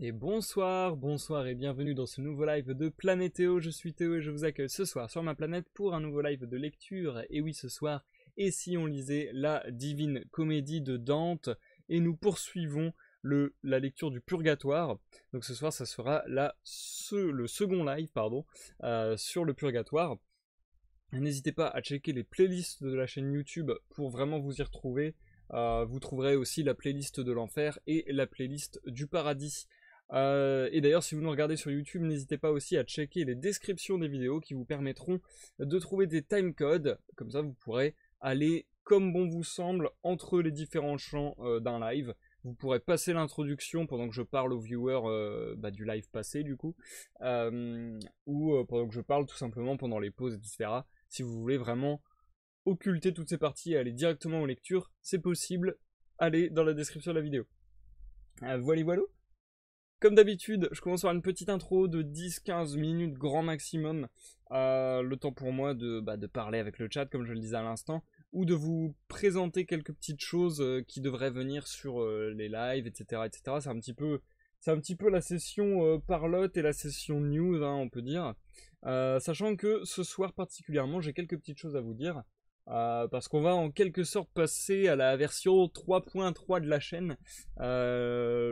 Et bonsoir, bonsoir et bienvenue dans ce nouveau live de Planétéo. Je suis Théo et je vous accueille ce soir sur ma planète pour un nouveau live de lecture. Et oui, ce soir, et si on lisait la Divine Comédie de Dante, et nous poursuivons la lecture du Purgatoire. Donc ce soir, ça sera le second live sur le Purgatoire. N'hésitez pas à checker les playlists de la chaîne YouTube pour vraiment vous y retrouver. Vous trouverez aussi la playlist de l'enfer et la playlist du paradis. Et d'ailleurs, si vous nous regardez sur YouTube, n'hésitez pas aussi à checker les descriptions des vidéos qui vous permettront de trouver des timecodes. Comme ça, vous pourrez aller comme bon vous semble entre les différents champs d'un live. Vous pourrez passer l'introduction pendant que je parle aux viewers du live passé du coup, ou pendant que je parle tout simplement pendant les pauses, etc. Si vous voulez vraiment occulter toutes ces parties et aller directement aux lectures, c'est possible. Allez dans la description de la vidéo. Voilà. Comme d'habitude, je commence par une petite intro de 10-15 minutes grand maximum. Le temps pour moi de parler avec le chat, comme je le disais à l'instant, ou de vous présenter quelques petites choses qui devraient venir sur les lives, etc. etc. C'est un petit peu la session parlotte et la session news, hein, on peut dire. Sachant que ce soir particulièrement, j'ai quelques petites choses à vous dire. Parce qu'on va en quelque sorte passer à la version 3.3 de la chaîne.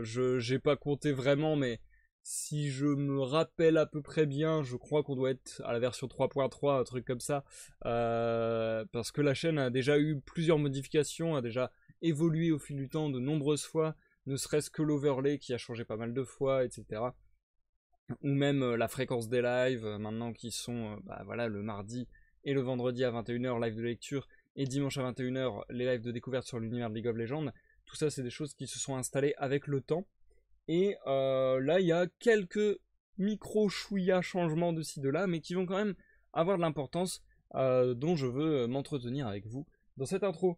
J'ai pas compté vraiment, mais si je me rappelle à peu près bien, je crois qu'on doit être à la version 3.3, un truc comme ça. Parce que la chaîne a déjà eu plusieurs modifications, a déjà évolué au fil du temps de nombreuses fois, ne serait-ce que l'overlay qui a changé pas mal de fois, etc. Ou même la fréquence des lives, maintenant qui sont le mardi et le vendredi à 21h, live de lecture, et dimanche à 21h, les lives de découverte sur l'univers de League of Legends. Tout ça, c'est des choses qui se sont installées avec le temps. Et là, il y a quelques micro-chouïa changements de ci, de là, mais qui vont quand même avoir de l'importance, dont je veux m'entretenir avec vous dans cette intro.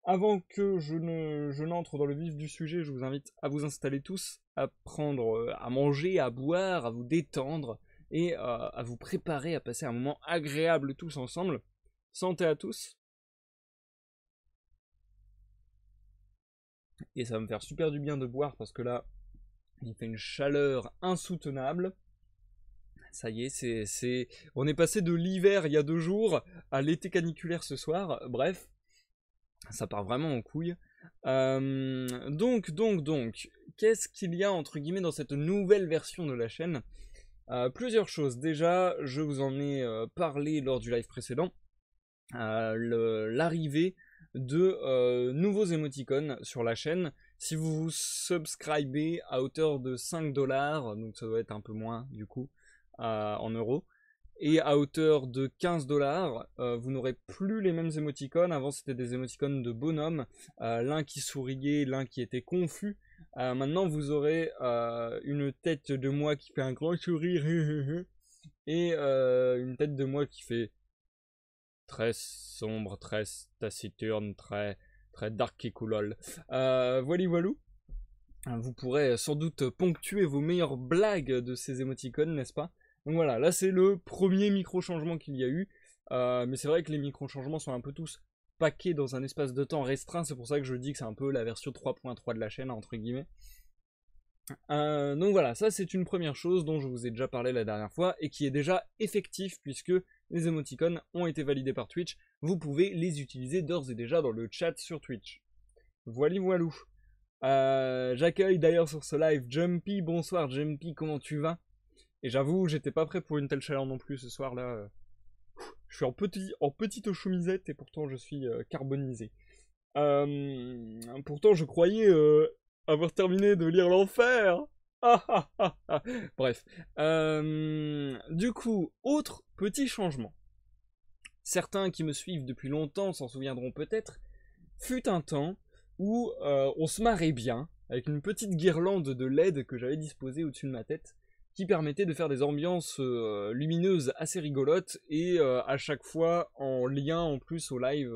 Avant que je n'entre dans le vif du sujet, je vous invite à vous installer tous, à prendre à manger, à boire, à vous détendre, et à vous préparer à passer un moment agréable tous ensemble. Santé à tous. Et ça va me faire super du bien de boire parce que là, il fait une chaleur insoutenable. Ça y est, on est passé de l'hiver il y a 2 jours à l'été caniculaire ce soir. Bref, ça part vraiment en couille. Donc, qu'est-ce qu'il y a entre guillemets dans cette nouvelle version de la chaîne ? Plusieurs choses. Déjà, je vous en ai parlé lors du live précédent. L'arrivée de nouveaux émoticônes sur la chaîne. Si vous vous subscribez à hauteur de 5$, donc ça doit être un peu moins du coup en euros, et à hauteur de 15$, vous n'aurez plus les mêmes émoticônes. Avant c'était des émoticônes de bonhomme, l'un qui souriait, l'un qui était confus. Maintenant vous aurez une tête de moi qui fait un grand sourire et une tête de moi qui fait très sombre, très taciturne, très dark et coolol. Voilà. Vous pourrez sans doute ponctuer vos meilleures blagues de ces émoticônes, n'est-ce pas? Donc voilà, là c'est le premier micro-changement qu'il y a eu. Mais c'est vrai que les micro-changements sont un peu tous paqués dans un espace de temps restreint. C'est pour ça que je dis que c'est un peu la version 3.3 de la chaîne, entre guillemets. Donc voilà, ça c'est une première chose dont je vous ai déjà parlé la dernière fois et qui est déjà effectif puisque les émoticônes ont été validés par Twitch. Vous pouvez les utiliser d'ores et déjà dans le chat sur Twitch. Voilou. J'accueille d'ailleurs sur ce live Jumpy. Bonsoir Jumpy, comment tu vas? Et j'avoue, j'étais pas prêt pour une telle chaleur non plus ce soir là. Je suis en petite chemisette et pourtant je suis carbonisé. Pourtant je croyais avoir terminé de lire l'enfer. Bref. Du coup, autre petit changement. Certains qui me suivent depuis longtemps s'en souviendront peut-être. Fut un temps où on se marrait bien avec une petite guirlande de LED que j'avais disposée au-dessus de ma tête qui permettait de faire des ambiances lumineuses assez rigolotes et à chaque fois en lien en plus au live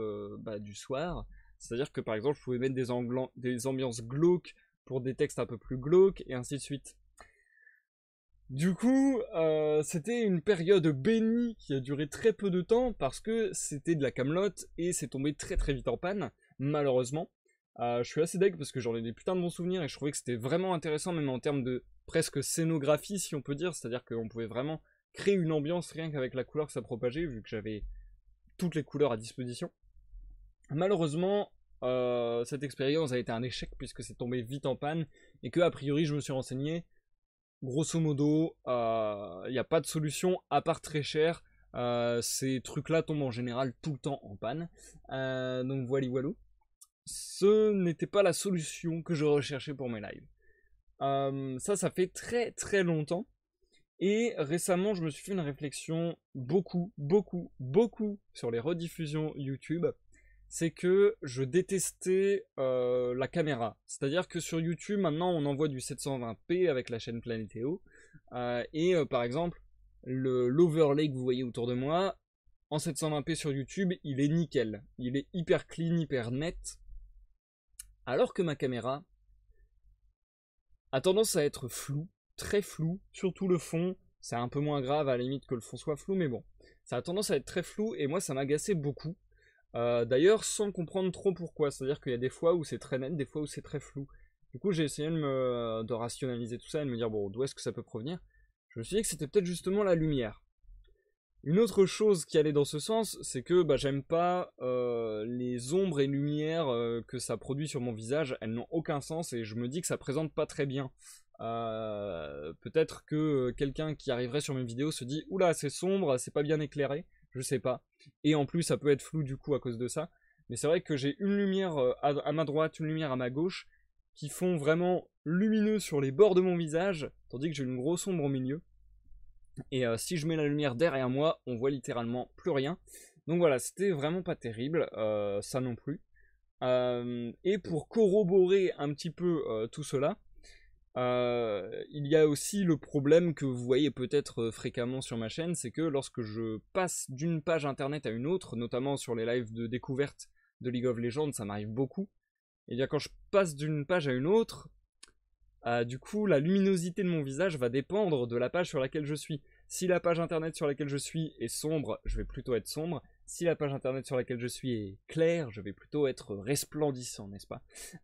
du soir. C'est-à-dire que par exemple je pouvais mettre des ambiances glauques pour des textes un peu plus glauques et ainsi de suite. Du coup, c'était une période bénie qui a duré très peu de temps parce que c'était de la camelote et c'est tombé très très vite en panne, malheureusement. Je suis assez deg parce que j'en ai des putains de bons souvenirs et je trouvais que c'était vraiment intéressant même en termes de presque scénographie si on peut dire, c'est-à-dire qu'on pouvait vraiment créer une ambiance rien qu'avec la couleur que ça propageait, vu que j'avais toutes les couleurs à disposition. Malheureusement, cette expérience a été un échec puisque c'est tombé vite en panne et que a priori je me suis renseigné. Grosso modo, il n'y a pas de solution à part très cher. Ces trucs-là tombent en général tout le temps en panne. Donc voilà, voilà. Ce n'était pas la solution que je recherchais pour mes lives. Ça fait très très longtemps. Et récemment, je me suis fait une réflexion beaucoup sur les rediffusions YouTube. C'est que je détestais la caméra. C'est-à-dire que sur YouTube, maintenant, on envoie du 720p avec la chaîne Planetéo. Par exemple, l'overlay que vous voyez autour de moi, en 720p sur YouTube, il est nickel. Il est hyper clean, hyper net. Alors que ma caméra a tendance à être floue, très flou, surtout le fond. C'est un peu moins grave à la limite que le fond soit flou, mais bon. Ça a tendance à être très flou et moi ça m'agaçait beaucoup. D'ailleurs sans comprendre trop pourquoi, c'est-à-dire qu'il y a des fois où c'est très net, des fois où c'est très flou. Du coup j'ai essayé de rationaliser tout ça et de me dire bon d'où est-ce que ça peut provenir. Je me suis dit que c'était peut-être justement la lumière. Une autre chose qui allait dans ce sens, c'est que j'aime pas les ombres et lumières que ça produit sur mon visage, elles n'ont aucun sens et je me dis que ça présente pas très bien. Peut-être que quelqu'un qui arriverait sur mes vidéos se dit oula c'est sombre, c'est pas bien éclairé, je sais pas. Et en plus ça peut être flou du coup à cause de ça. Mais c'est vrai que j'ai une lumière à ma droite, une lumière à ma gauche, qui font vraiment lumineux sur les bords de mon visage, tandis que j'ai une grosse ombre au milieu. Et si je mets la lumière derrière moi, on voit littéralement plus rien. Donc voilà, c'était vraiment pas terrible, ça non plus. Et pour corroborer un petit peu tout cela, il y a aussi le problème que vous voyez peut-être fréquemment sur ma chaîne, c'est que lorsque je passe d'une page internet à une autre, notamment sur les lives de découverte de League of Legends, ça m'arrive beaucoup. Et bien quand je passe d'une page à une autre, du coup la luminosité de mon visage va dépendre de la page sur laquelle je suis. Si la page internet sur laquelle je suis est sombre, je vais plutôt être sombre. Si la page internet sur laquelle je suis est claire, je vais plutôt être resplendissant, n'est-ce pas?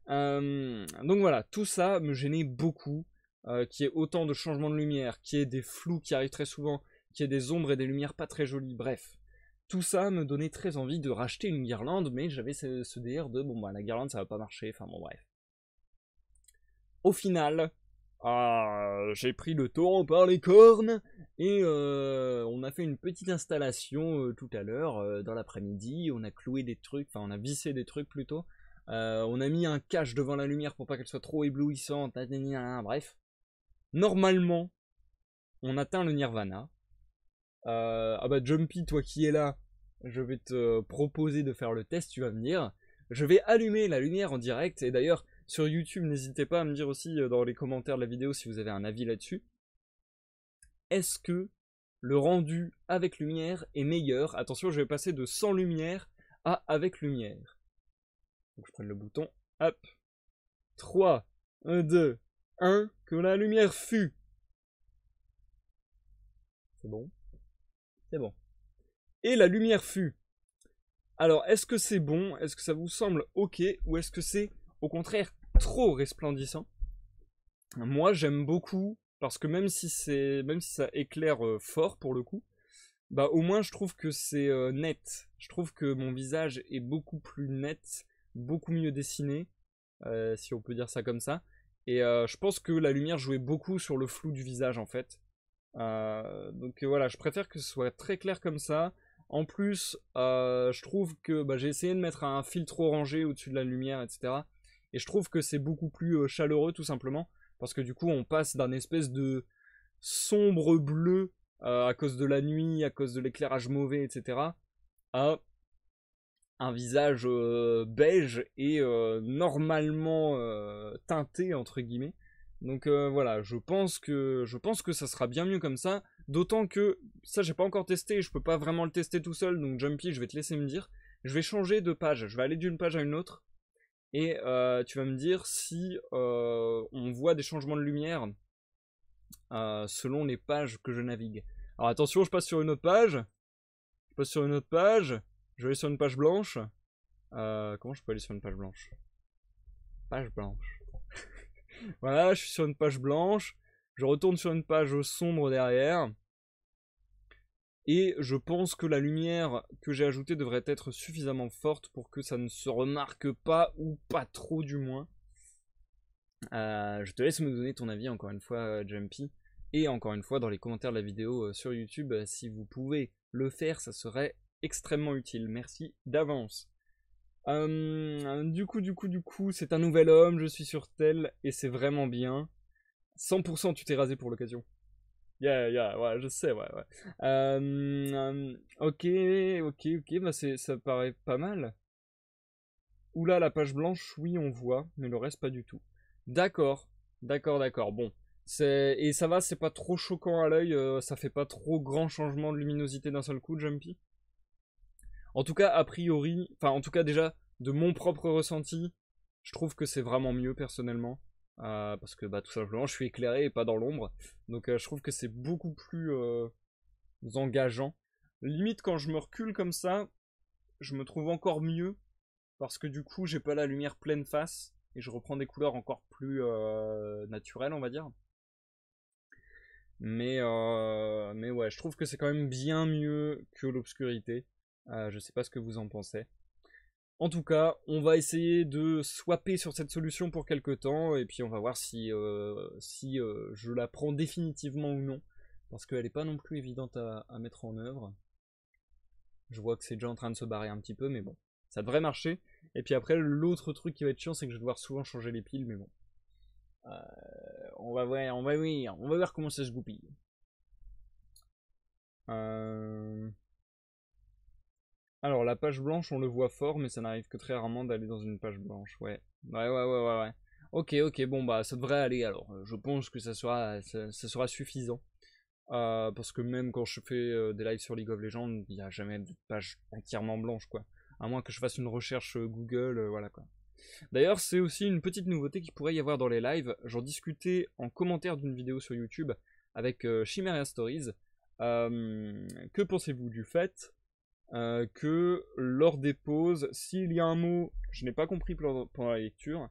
Donc voilà, tout ça me gênait beaucoup, qu'il y ait autant de changements de lumière, qu'il y ait des flous qui arrivent très souvent, qu'il y ait des ombres et des lumières pas très jolies, bref. Tout ça me donnait très envie de racheter une guirlande, mais j'avais ce délire de bon la guirlande ça va pas marcher, enfin bon bref. Au final, j'ai pris le taureau par les cornes et on a fait une petite installation tout à l'heure dans l'après-midi. On a cloué des trucs, enfin on a vissé des trucs plutôt. On a mis un cache devant la lumière pour pas qu'elle soit trop éblouissante. Bref, normalement, on atteint le nirvana. Jumpy, toi qui es là, je vais te proposer de faire le test. Tu vas me dire. Je vais allumer la lumière en direct et d'ailleurs. Sur YouTube, n'hésitez pas à me dire aussi dans les commentaires de la vidéo si vous avez un avis là-dessus. Est-ce que le rendu avec lumière est meilleur? Attention, je vais passer de sans lumière à avec lumière. Donc je prends le bouton, hop. 3, 2, 1, que la lumière fût. C'est bon? C'est bon. Et la lumière fut. Alors, est-ce que c'est bon? Est-ce que ça vous semble ok? Ou est-ce que c'est au contraire trop resplendissant? Moi j'aime beaucoup parce que même si ça éclaire fort pour le coup, au moins je trouve que c'est net. Je trouve que mon visage est beaucoup plus net, beaucoup mieux dessiné, si on peut dire ça comme ça. Et je pense que la lumière jouait beaucoup sur le flou du visage en fait. Donc voilà, je préfère que ce soit très clair comme ça. En plus, je trouve que j'ai essayé de mettre un filtre orangé au-dessus de la lumière, etc. Et je trouve que c'est beaucoup plus chaleureux tout simplement. Parce que du coup, on passe d'un espèce de sombre bleu à cause de la nuit, à cause de l'éclairage mauvais, etc. à un visage beige et normalement teinté, entre guillemets. Donc voilà, je pense que ça sera bien mieux comme ça. D'autant que ça, j'ai pas encore testé, je peux pas vraiment le tester tout seul. Donc Jumpy, je vais te laisser me dire. Je vais changer de page, je vais aller d'une page à une autre. Et tu vas me dire si on voit des changements de lumière selon les pages que je navigue. Alors attention, je passe sur une autre page. Je vais aller sur une page blanche. Comment je peux aller sur une page blanche? Page blanche. Voilà, je suis sur une page blanche. Je retourne sur une page sombre derrière. Et je pense que la lumière que j'ai ajoutée devrait être suffisamment forte pour que ça ne se remarque pas, ou pas trop du moins. Je te laisse me donner ton avis encore une fois, Jumpy. Et encore une fois, dans les commentaires de la vidéo sur YouTube, si vous pouvez le faire, ça serait extrêmement utile. Merci d'avance. Du coup, c'est un nouvel homme, je suis sur tel, et c'est vraiment bien. 100% tu t'es rasé pour l'occasion. Yeah, ouais, je sais, ouais. Ok, bah ça paraît pas mal. Oula, la page blanche, oui, on voit, mais le reste, pas du tout. D'accord, d'accord, bon. Et ça va, c'est pas trop choquant à l'œil, ça fait pas trop grand changement de luminosité d'un seul coup, Jumpy. En tout cas, a priori, enfin, en tout cas, déjà, de mon propre ressenti, je trouve que c'est vraiment mieux, personnellement. Parce que, bah, tout simplement, je suis éclairé et pas dans l'ombre. Donc, je trouve que c'est beaucoup plus engageant. Limite, quand je me recule comme ça, je me trouve encore mieux. Parce que du coup, j'ai pas la lumière pleine face. Et je reprends des couleurs encore plus naturelles, on va dire. Mais ouais, je trouve que c'est quand même bien mieux que l'obscurité. Je sais pas ce que vous en pensez. En tout cas, on va essayer de swapper sur cette solution pour quelques temps, et puis on va voir si je la prends définitivement ou non, parce qu'elle n'est pas non plus évidente à mettre en œuvre. Je vois que c'est déjà en train de se barrer un petit peu, mais bon, ça devrait marcher. Et puis après, l'autre truc qui va être chiant, c'est que je vais devoir souvent changer les piles, mais bon. On va voir comment ça se goupille. Alors, la page blanche, on le voit fort, mais ça n'arrive que très rarement d'aller dans une page blanche. Ouais. Ok, bon, bah, ça devrait aller alors. Je pense que ça sera suffisant. Parce que même quand je fais des lives sur League of Legends, il n'y a jamais de page entièrement blanche, quoi. À moins que je fasse une recherche Google, voilà, quoi. D'ailleurs, c'est aussi une petite nouveauté qu'il pourrait y avoir dans les lives. J'en discutais en commentaire d'une vidéo sur YouTube avec Chimeria Stories. Que pensez-vous du fait que lors des pauses, s'il y a un mot que je n'ai pas compris pendant la lecture,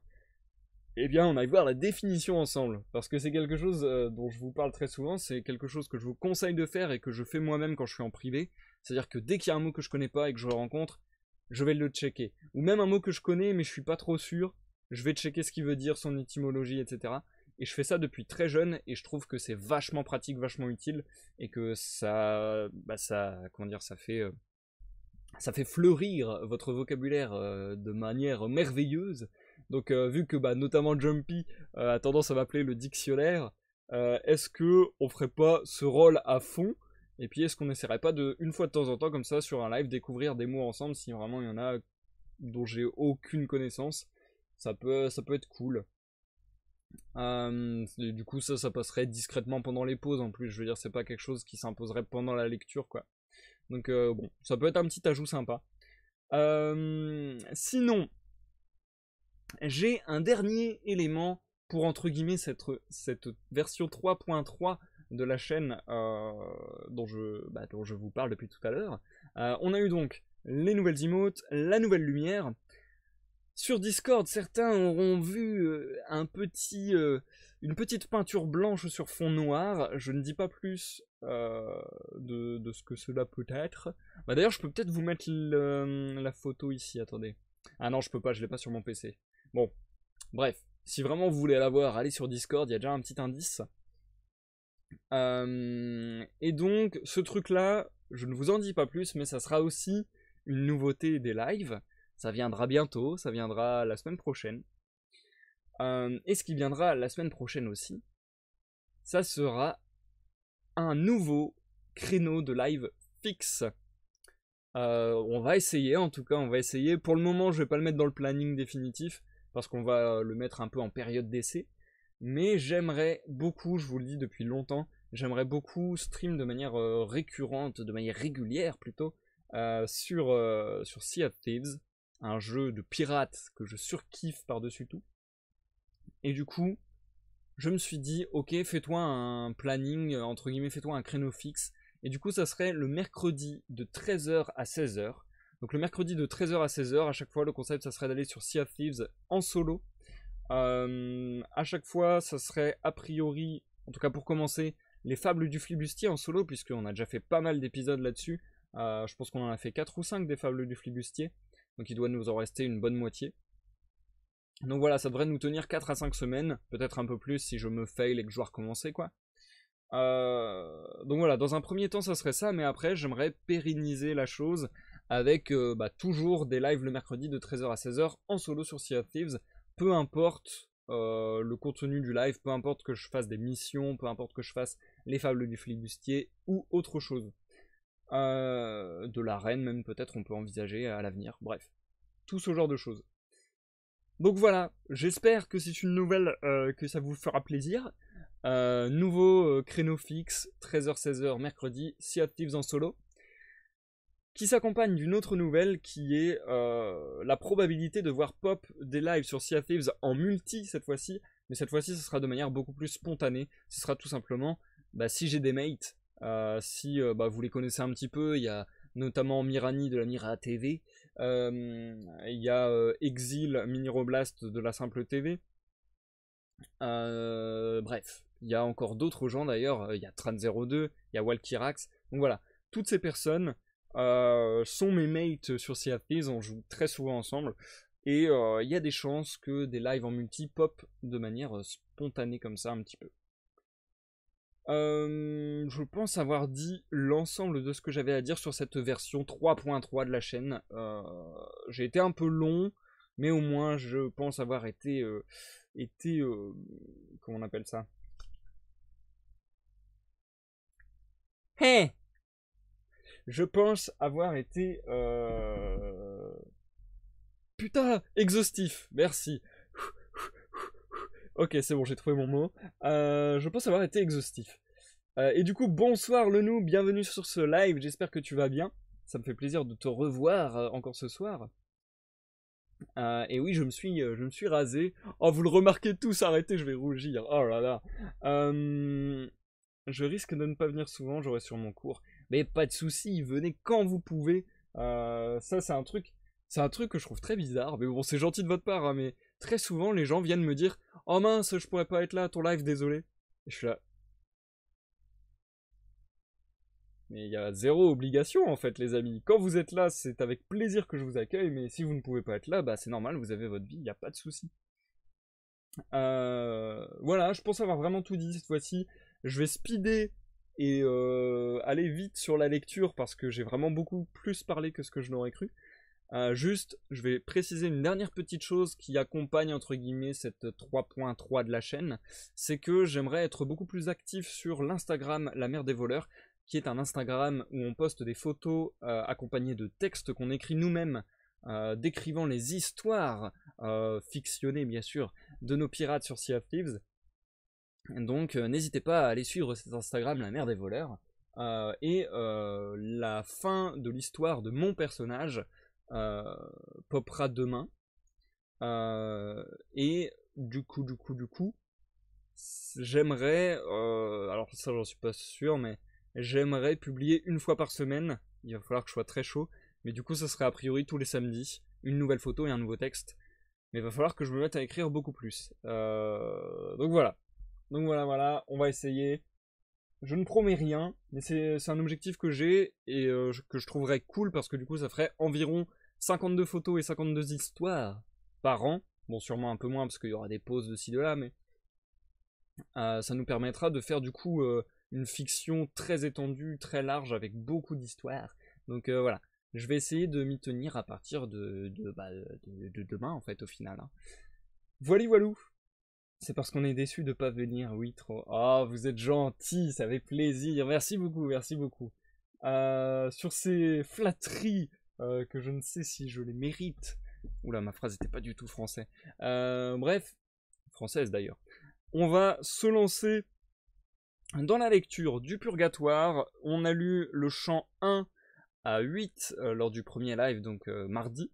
eh bien on aille voir la définition ensemble, parce que c'est quelque chose dont je vous parle très souvent, c'est quelque chose que je vous conseille de faire et que je fais moi-même quand je suis en privé, c'est-à-dire que dès qu'il y a un mot que je connais pas et que je le rencontre, je vais le checker. Ou même un mot que je connais mais je suis pas trop sûr, je vais checker ce qu'il veut dire, son étymologie, etc. Et je fais ça depuis très jeune et je trouve que c'est vachement pratique, vachement utile et que comment dire, ça fait fleurir votre vocabulaire de manière merveilleuse. Donc vu que bah, notamment Jumpy a tendance à m'appeler le dictionnaire, est-ce que on ferait pas ce rôle à fond? Et puis est-ce qu'on n'essaierait pas de, une fois de temps en temps, comme ça, sur un live, découvrir des mots ensemble si vraiment il y en a dont j'ai aucune connaissance? Ça peut être cool. Et du coup ça passerait discrètement pendant les pauses en plus, je veux dire c'est pas quelque chose qui s'imposerait pendant la lecture quoi. Donc bon, ça peut être un petit ajout sympa. Sinon, j'ai un dernier élément pour entre guillemets cette version 3.3 de la chaîne dont je vous parle depuis tout à l'heure. On a eu donc les nouvelles emotes, la nouvelle lumière. Sur Discord, certains auront vu une petite peinture blanche sur fond noir. Je ne dis pas plus de ce que cela peut être. Bah, d'ailleurs, je peux peut-être vous mettre la photo ici. Attendez. Ah non, je peux pas, je l'ai pas sur mon PC. Bon, bref. Si vraiment vous voulez la voir, allez sur Discord, il y a déjà un petit indice. Et donc, ce truc-là, je ne vous en dis pas plus, mais ça sera aussi une nouveauté des lives. Ça viendra bientôt, ça viendra la semaine prochaine. Et ce qui viendra la semaine prochaine aussi, ça sera un nouveau créneau de live fixe. On va essayer, en tout cas, on va essayer. Pour le moment, je vais pas le mettre dans le planning définitif, parce qu'on va le mettre un peu en période d'essai. Mais j'aimerais beaucoup, je vous le dis depuis longtemps, j'aimerais beaucoup stream de manière récurrente, de manière régulière plutôt, sur Sea of Thieves, un jeu de pirates que je surkiffe par-dessus tout. Et du coup, je me suis dit, ok, fais-toi un planning, entre guillemets, fais-toi un créneau fixe. Et du coup, ça serait le mercredi de 13h à 16h. Donc le mercredi de 13h à 16h, à chaque fois, le concept, ça serait d'aller sur Sea of Thieves en solo. À chaque fois, ça serait a priori en tout cas pour commencer, les fables du flibustier en solo, puisqu'on a déjà fait pas mal d'épisodes là-dessus. Je pense qu'on en a fait 4 ou 5 des fables du flibustier, donc il doit nous en rester une bonne moitié. Donc voilà, ça devrait nous tenir 4 à 5 semaines, peut-être un peu plus si je me fail et que je dois recommencer quoi. Donc voilà, dans un premier temps ça serait ça, mais après j'aimerais pérenniser la chose avec toujours des lives le mercredi de 13h à 16h en solo sur Sea of Thieves, peu importe le contenu du live, peu importe que je fasse des missions, peu importe que je fasse les fables du flibustier ou autre chose. De l'arène même peut-être on peut envisager à l'avenir, bref, tout ce genre de choses. Donc voilà, j'espère que c'est une nouvelle que ça vous fera plaisir. Nouveau créneau fixe, 13h-16h mercredi, Sea of Thieves en solo, qui s'accompagne d'une autre nouvelle qui est la probabilité de voir pop des lives sur Sea of Thieves en multi cette fois-ci, mais cette fois-ci ce sera de manière beaucoup plus spontanée. Ce sera tout simplement, si j'ai des mates, si vous les connaissez un petit peu, il y a notamment Mirani de la Mira TV, il y a Exil Miniroblast de la Simple TV, bref, il y a encore d'autres gens d'ailleurs, il y a Tran02, il y a Walkirax, donc voilà, toutes ces personnes sont mes mates sur Sea of Thieves, on joue très souvent ensemble, et il y a des chances que des lives en multi pop de manière spontanée comme ça un petit peu. Je pense avoir dit l'ensemble de ce que j'avais à dire sur cette version 3.3 de la chaîne. J'ai été un peu long, mais au moins je pense avoir été comment on appelle ça? Hey, je pense avoir été putain, exhaustif, merci. Ok, c'est bon, j'ai trouvé mon mot. Je pense avoir été exhaustif. Et du coup, bonsoir le nous, bienvenue sur ce live, j'espère que tu vas bien. Ça me fait plaisir de te revoir encore ce soir. Et oui, je me suis rasé. Oh, vous le remarquez tous, arrêtez, je vais rougir. Oh là là. Je risque de ne pas venir souvent, j'aurai sur mon cours. Mais pas de soucis, venez quand vous pouvez. Ça, c'est un truc que je trouve très bizarre. Mais bon, c'est gentil de votre part, hein, mais très souvent, les gens viennent me dire « Oh mince, je pourrais pas être là à ton live, désolé. » Et je suis là. Mais il y a zéro obligation en fait, les amis. Quand vous êtes là, c'est avec plaisir que je vous accueille, mais si vous ne pouvez pas être là, c'est normal, vous avez votre vie, il n'y a pas de souci. Voilà, je pense avoir vraiment tout dit cette fois-ci. Je vais speeder et aller vite sur la lecture parce que j'ai vraiment beaucoup plus parlé que ce que je n'aurais cru. Juste, je vais préciser une dernière petite chose qui accompagne entre guillemets cette 3.3 de la chaîne, c'est que j'aimerais être beaucoup plus actif sur l'Instagram La Mère des Voleurs, qui est un Instagram où on poste des photos accompagnées de textes qu'on écrit nous-mêmes, décrivant les histoires fictionnées bien sûr de nos pirates sur Sea of Thieves. Donc n'hésitez pas à aller suivre cet Instagram La Mère des Voleurs. Et la fin de l'histoire de mon personnage popera demain. Et du coup, j'aimerais, alors ça j'en suis pas sûr, mais j'aimerais publier une fois par semaine. Il va falloir que je sois très chaud, mais du coup ça serait a priori tous les samedis, une nouvelle photo et un nouveau texte. Mais il va falloir que je me mette à écrire beaucoup plus. Donc voilà, on va essayer. Je ne promets rien, mais c'est un objectif que j'ai et que je trouverais cool parce que du coup ça ferait environ 52 photos et 52 histoires par an. Bon, sûrement un peu moins parce qu'il y aura des pauses de ci de là, mais ça nous permettra de faire du coup une fiction très étendue, très large, avec beaucoup d'histoires. Donc voilà, je vais essayer de m'y tenir à partir de demain en fait au final. Hein. Voilou. C'est parce qu'on est déçu de pas venir, oui, trop. Oh, vous êtes gentil, ça fait plaisir. Merci beaucoup, merci beaucoup. Sur ces flatteries que je ne sais si je les mérite. Oula, ma phrase n'était pas du tout français. Bref, française d'ailleurs. On va se lancer dans la lecture du Purgatoire. On a lu le chant 1 à 8 lors du premier live, donc mardi.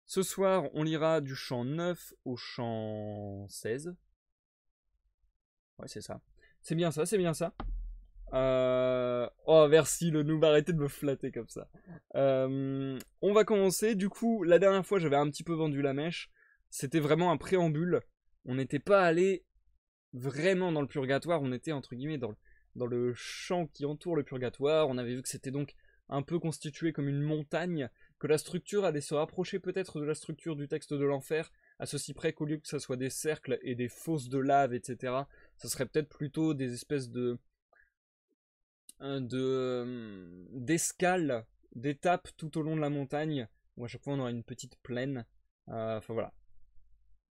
Ce soir, on lira du chant 9 au chant 16. Ouais, c'est ça. C'est bien ça, c'est bien ça. Oh, merci le noob, arrêtez de me flatter comme ça. On va commencer. Du coup, la dernière fois, j'avais un petit peu vendu la mèche. C'était vraiment un préambule. On n'était pas allé vraiment dans le purgatoire, on était entre guillemets dans le champ qui entoure le purgatoire, on avait vu que c'était donc un peu constitué comme une montagne, que la structure allait se rapprocher peut-être de la structure du texte de l'enfer, à ceci près qu'au lieu que ça soit des cercles et des fosses de lave, etc., ça serait peut-être plutôt des espèces d'escales, d'étapes tout au long de la montagne, où à chaque fois on aura une petite plaine. Enfin voilà.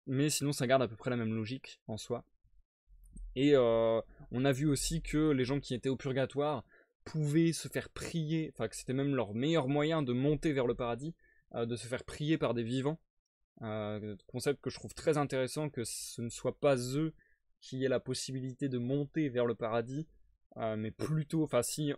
Mais sinon ça garde à peu près la même logique en soi. Et on a vu aussi que les gens qui étaient au purgatoire pouvaient se faire prier, enfin que c'était même leur meilleur moyen de monter vers le paradis, de se faire prier par des vivants. Concept que je trouve très intéressant, que ce ne soit pas eux qui aient la possibilité de monter vers le paradis, mais plutôt, enfin si,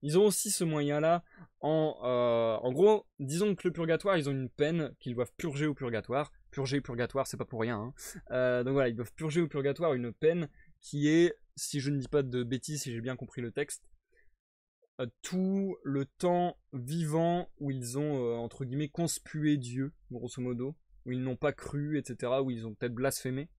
ils ont aussi ce moyen-là, en gros, disons que le purgatoire, ils ont une peine qu'ils doivent purger au purgatoire. Purger, purgatoire, c'est pas pour rien. Hein. Donc voilà, ils doivent purger au purgatoire une peine qui est, si je ne dis pas de bêtises, si j'ai bien compris le texte, tout le temps vivant où ils ont, entre guillemets, conspué Dieu, grosso modo, où ils n'ont pas cru, etc., où ils ont peut-être blasphémé.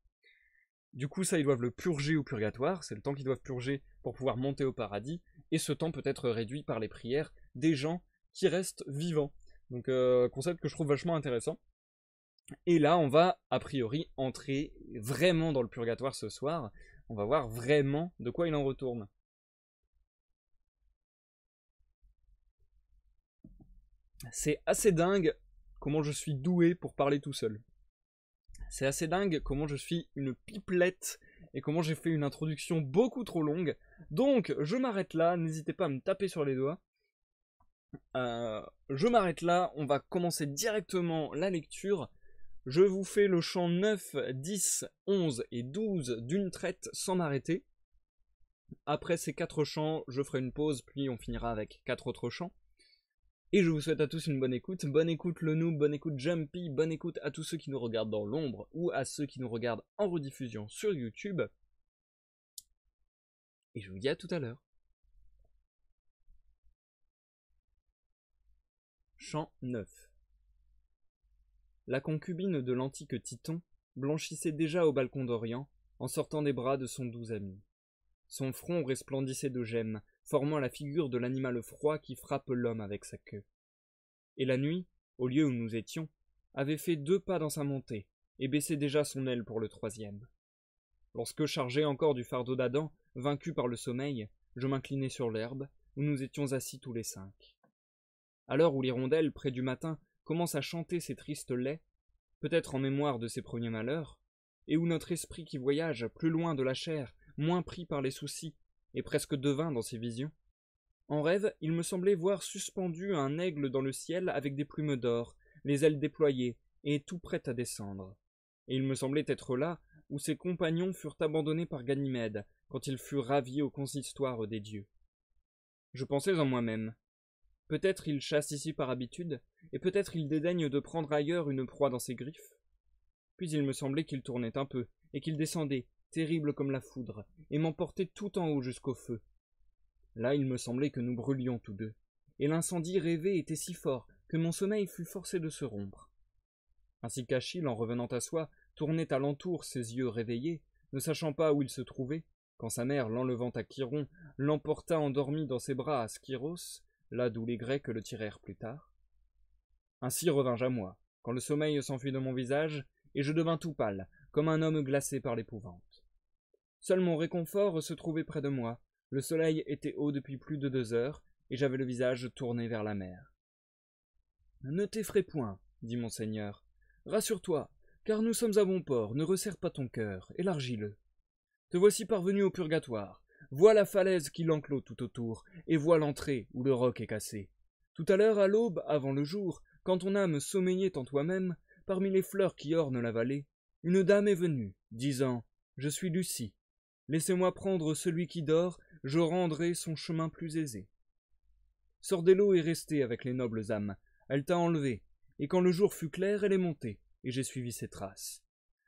Du coup, ça, ils doivent le purger au purgatoire, c'est le temps qu'ils doivent purger pour pouvoir monter au paradis, et ce temps peut être réduit par les prières des gens qui restent vivants. Donc, concept que je trouve vachement intéressant. Et là, on va, a priori, entrer vraiment dans le purgatoire ce soir. On va voir vraiment de quoi il en retourne. C'est assez dingue comment je suis doué pour parler tout seul. C'est assez dingue comment je suis une pipelette et comment j'ai fait une introduction beaucoup trop longue. Donc, je m'arrête là, n'hésitez pas à me taper sur les doigts. Je m'arrête là, on va commencer directement la lecture. Je vous fais le chant 9, 10, 11 et 12 d'une traite sans m'arrêter. Après ces 4 chants, je ferai une pause, puis on finira avec 4 autres chants. Et je vous souhaite à tous une bonne écoute le noob, bonne écoute Jumpy, bonne écoute à tous ceux qui nous regardent dans l'ombre ou à ceux qui nous regardent en rediffusion sur YouTube. Et je vous dis à tout à l'heure. Chant 9. La concubine de l'antique Titon blanchissait déjà au balcon d'Orient en sortant des bras de son doux ami. Son front resplendissait de gemmes, formant la figure de l'animal froid qui frappe l'homme avec sa queue. Et la nuit, au lieu où nous étions, avait fait 2 pas dans sa montée, et baissait déjà son aile pour le 3e. Lorsque, chargé encore du fardeau d'Adam, vaincu par le sommeil, je m'inclinai sur l'herbe, où nous étions assis tous les 5. À l'heure où l'hirondelle, près du matin, commence à chanter ses tristes laits, peut-être en mémoire de ses premiers malheurs, et où notre esprit qui voyage plus loin de la chair, moins pris par les soucis, et presque devin dans ses visions. En rêve, il me semblait voir suspendu un aigle dans le ciel avec des plumes d'or, les ailes déployées, et tout prêt à descendre. Et il me semblait être là où ses compagnons furent abandonnés par Ganymède, quand il fut ravi au consistoire des dieux. Je pensais en moi-même. Peut-être il chasse ici par habitude, et peut-être il dédaigne de prendre ailleurs une proie dans ses griffes. Puis il me semblait qu'il tournait un peu, et qu'il descendait, terrible comme la foudre, et m'emportait tout en haut jusqu'au feu. Là il me semblait que nous brûlions tous deux, et l'incendie rêvé était si fort que mon sommeil fut forcé de se rompre. Ainsi qu'Achille, en revenant à soi, tournait alentour ses yeux réveillés, ne sachant pas où il se trouvait, quand sa mère, l'enlevant à Chiron, l'emporta endormi dans ses bras à Skyros, là d'où les Grecs le tirèrent plus tard. Ainsi revins-je à moi, quand le sommeil s'enfuit de mon visage, et je devins tout pâle, comme un homme glacé par l'épouvante. Seul mon réconfort se trouvait près de moi, le soleil était haut depuis plus de 2 heures, et j'avais le visage tourné vers la mer. « Ne t'effraie point, dit mon seigneur, rassure-toi, car nous sommes à bon port, ne resserre pas ton cœur, élargis-le. Te voici parvenu au purgatoire, vois la falaise qui l'enclôt tout autour, et vois l'entrée où le roc est cassé. Tout à l'heure, à l'aube, avant le jour, quand ton âme sommeillait en toi-même, parmi les fleurs qui ornent la vallée, une dame est venue, disant « Je suis Lucie. Laissez-moi prendre celui qui dort, je rendrai son chemin plus aisé. » Sordello est restée avec les nobles âmes, elle t'a enlevé, et quand le jour fut clair, elle est montée, et j'ai suivi ses traces.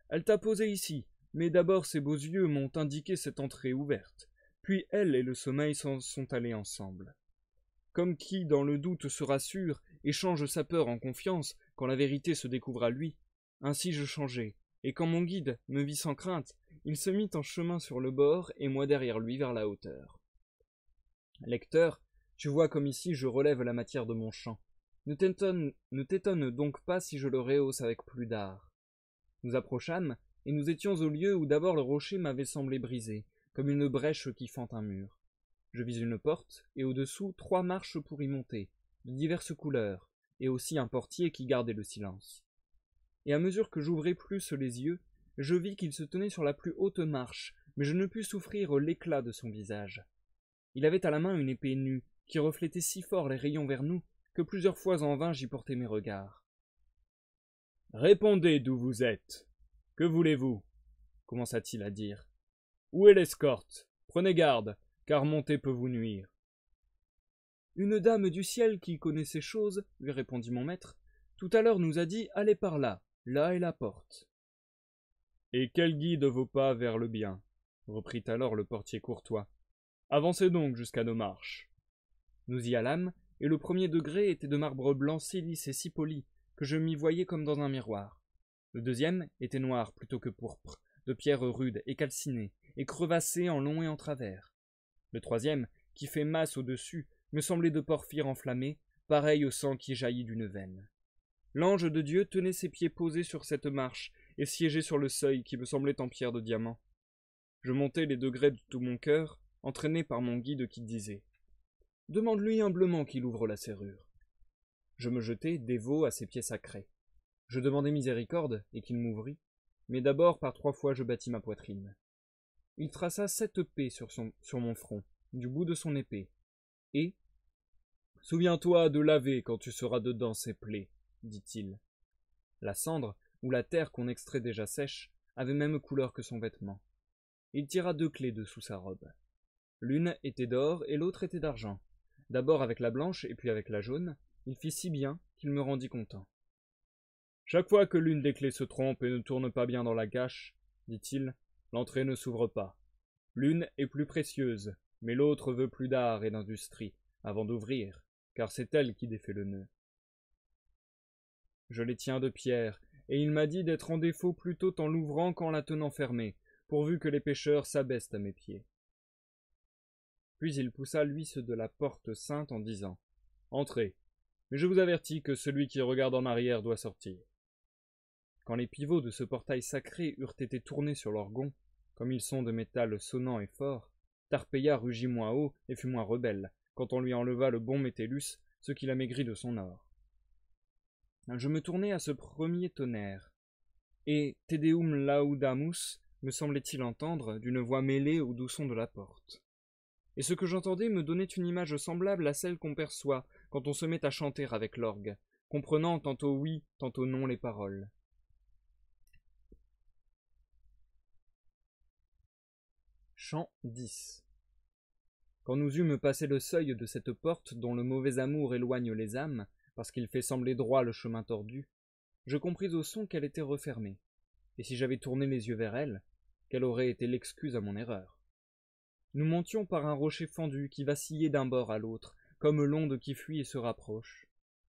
Elle t'a posé ici, mais d'abord ses beaux yeux m'ont indiqué cette entrée ouverte, puis elle et le sommeil s'en sont allés ensemble. Comme qui, dans le doute, se rassure et change sa peur en confiance quand la vérité se découvre à lui, ainsi je changeai, et quand mon guide me vit sans crainte, il se mit en chemin sur le bord, et moi derrière lui vers la hauteur. Lecteur, tu vois comme ici je relève la matière de mon champ. Ne t'étonne donc pas si je le rehausse avec plus d'art. Nous approchâmes, et nous étions au lieu où d'abord le rocher m'avait semblé brisé, comme une brèche qui fend un mur. Je vis une porte, et au-dessous 3 marches pour y monter, de diverses couleurs, et aussi un portier qui gardait le silence. Et à mesure que j'ouvrais plus les yeux, je vis qu'il se tenait sur la plus haute marche, mais je ne pus souffrir l'éclat de son visage. Il avait à la main une épée nue, qui reflétait si fort les rayons vers nous, que plusieurs fois en vain j'y portai mes regards. « Répondez d'où vous êtes. Que voulez-vous » commença-t-il à dire. « Où est l'escorte? Prenez garde, car monter peut vous nuire. » « Une dame du ciel qui connaît ces choses, lui répondit mon maître, tout à l'heure nous a dit « Allez par là, là est la porte. » Et quel guide vos pas vers le bien, reprit alors le portier courtois. Avancez donc jusqu'à nos marches. Nous y allâmes, et le premier degré était de marbre blanc si lisse et si poli que je m'y voyais comme dans un miroir. Le deuxième était noir plutôt que pourpre, de pierres rudes et calcinées, et crevassées en long et en travers. Le troisième, qui fait masse au-dessus, me semblait de porphyre enflammé, pareil au sang qui jaillit d'une veine. L'ange de Dieu tenait ses pieds posés sur cette marche et siégeait sur le seuil qui me semblait en pierre de diamant. Je montais les degrés de tout mon cœur, entraîné par mon guide qui disait « Demande-lui humblement qu'il ouvre la serrure. » Je me jetai, dévot, à ses pieds sacrés. Je demandai miséricorde et qu'il m'ouvrît, mais d'abord par 3 fois je battis ma poitrine. Il traça 7 P sur mon front, du bout de son épée, et « Souviens-toi de laver quand tu seras dedans ces plaies, dit-il. La cendre, ou la terre qu'on extrait déjà sèche, avait même couleur que son vêtement. Il tira 2 clés de sous sa robe. L'une était d'or et l'autre était d'argent. D'abord avec la blanche et puis avec la jaune, il fit si bien qu'il me rendit content. Chaque fois que l'une des clés se trompe et ne tourne pas bien dans la gâche, dit-il, l'entrée ne s'ouvre pas. L'une est plus précieuse, mais l'autre veut plus d'art et d'industrie avant d'ouvrir, car c'est elle qui défait le nœud. Je les tiens de pierre, et il m'a dit d'être en défaut plutôt en l'ouvrant qu'en la tenant fermée, pourvu que les pêcheurs s'abaissent à mes pieds. Puis il poussa l'huisse de la porte sainte en disant « Entrez, mais je vous avertis que celui qui regarde en arrière doit sortir. » Quand les pivots de ce portail sacré eurent été tournés sur leurs gonds, comme ils sont de métal sonnant et fort, Tarpeia rugit moins haut et fut moins rebelle, quand on lui enleva le bon Métellus, ce qu'il amaigrit de son or. Je me tournai à ce premier tonnerre, et Te Deum Laudamus me semblait-il entendre d'une voix mêlée au doux son de la porte. Et ce que j'entendais me donnait une image semblable à celle qu'on perçoit quand on se met à chanter avec l'orgue, comprenant tantôt oui, tantôt non les paroles. Chant 10. Quand nous eûmes passé le seuil de cette porte dont le mauvais amour éloigne les âmes, parce qu'il fait sembler droit le chemin tordu, je compris au son qu'elle était refermée, et si j'avais tourné les yeux vers elle, quelle aurait été l'excuse à mon erreur. Nous montions par un rocher fendu qui vacillait d'un bord à l'autre, comme l'onde qui fuit et se rapproche.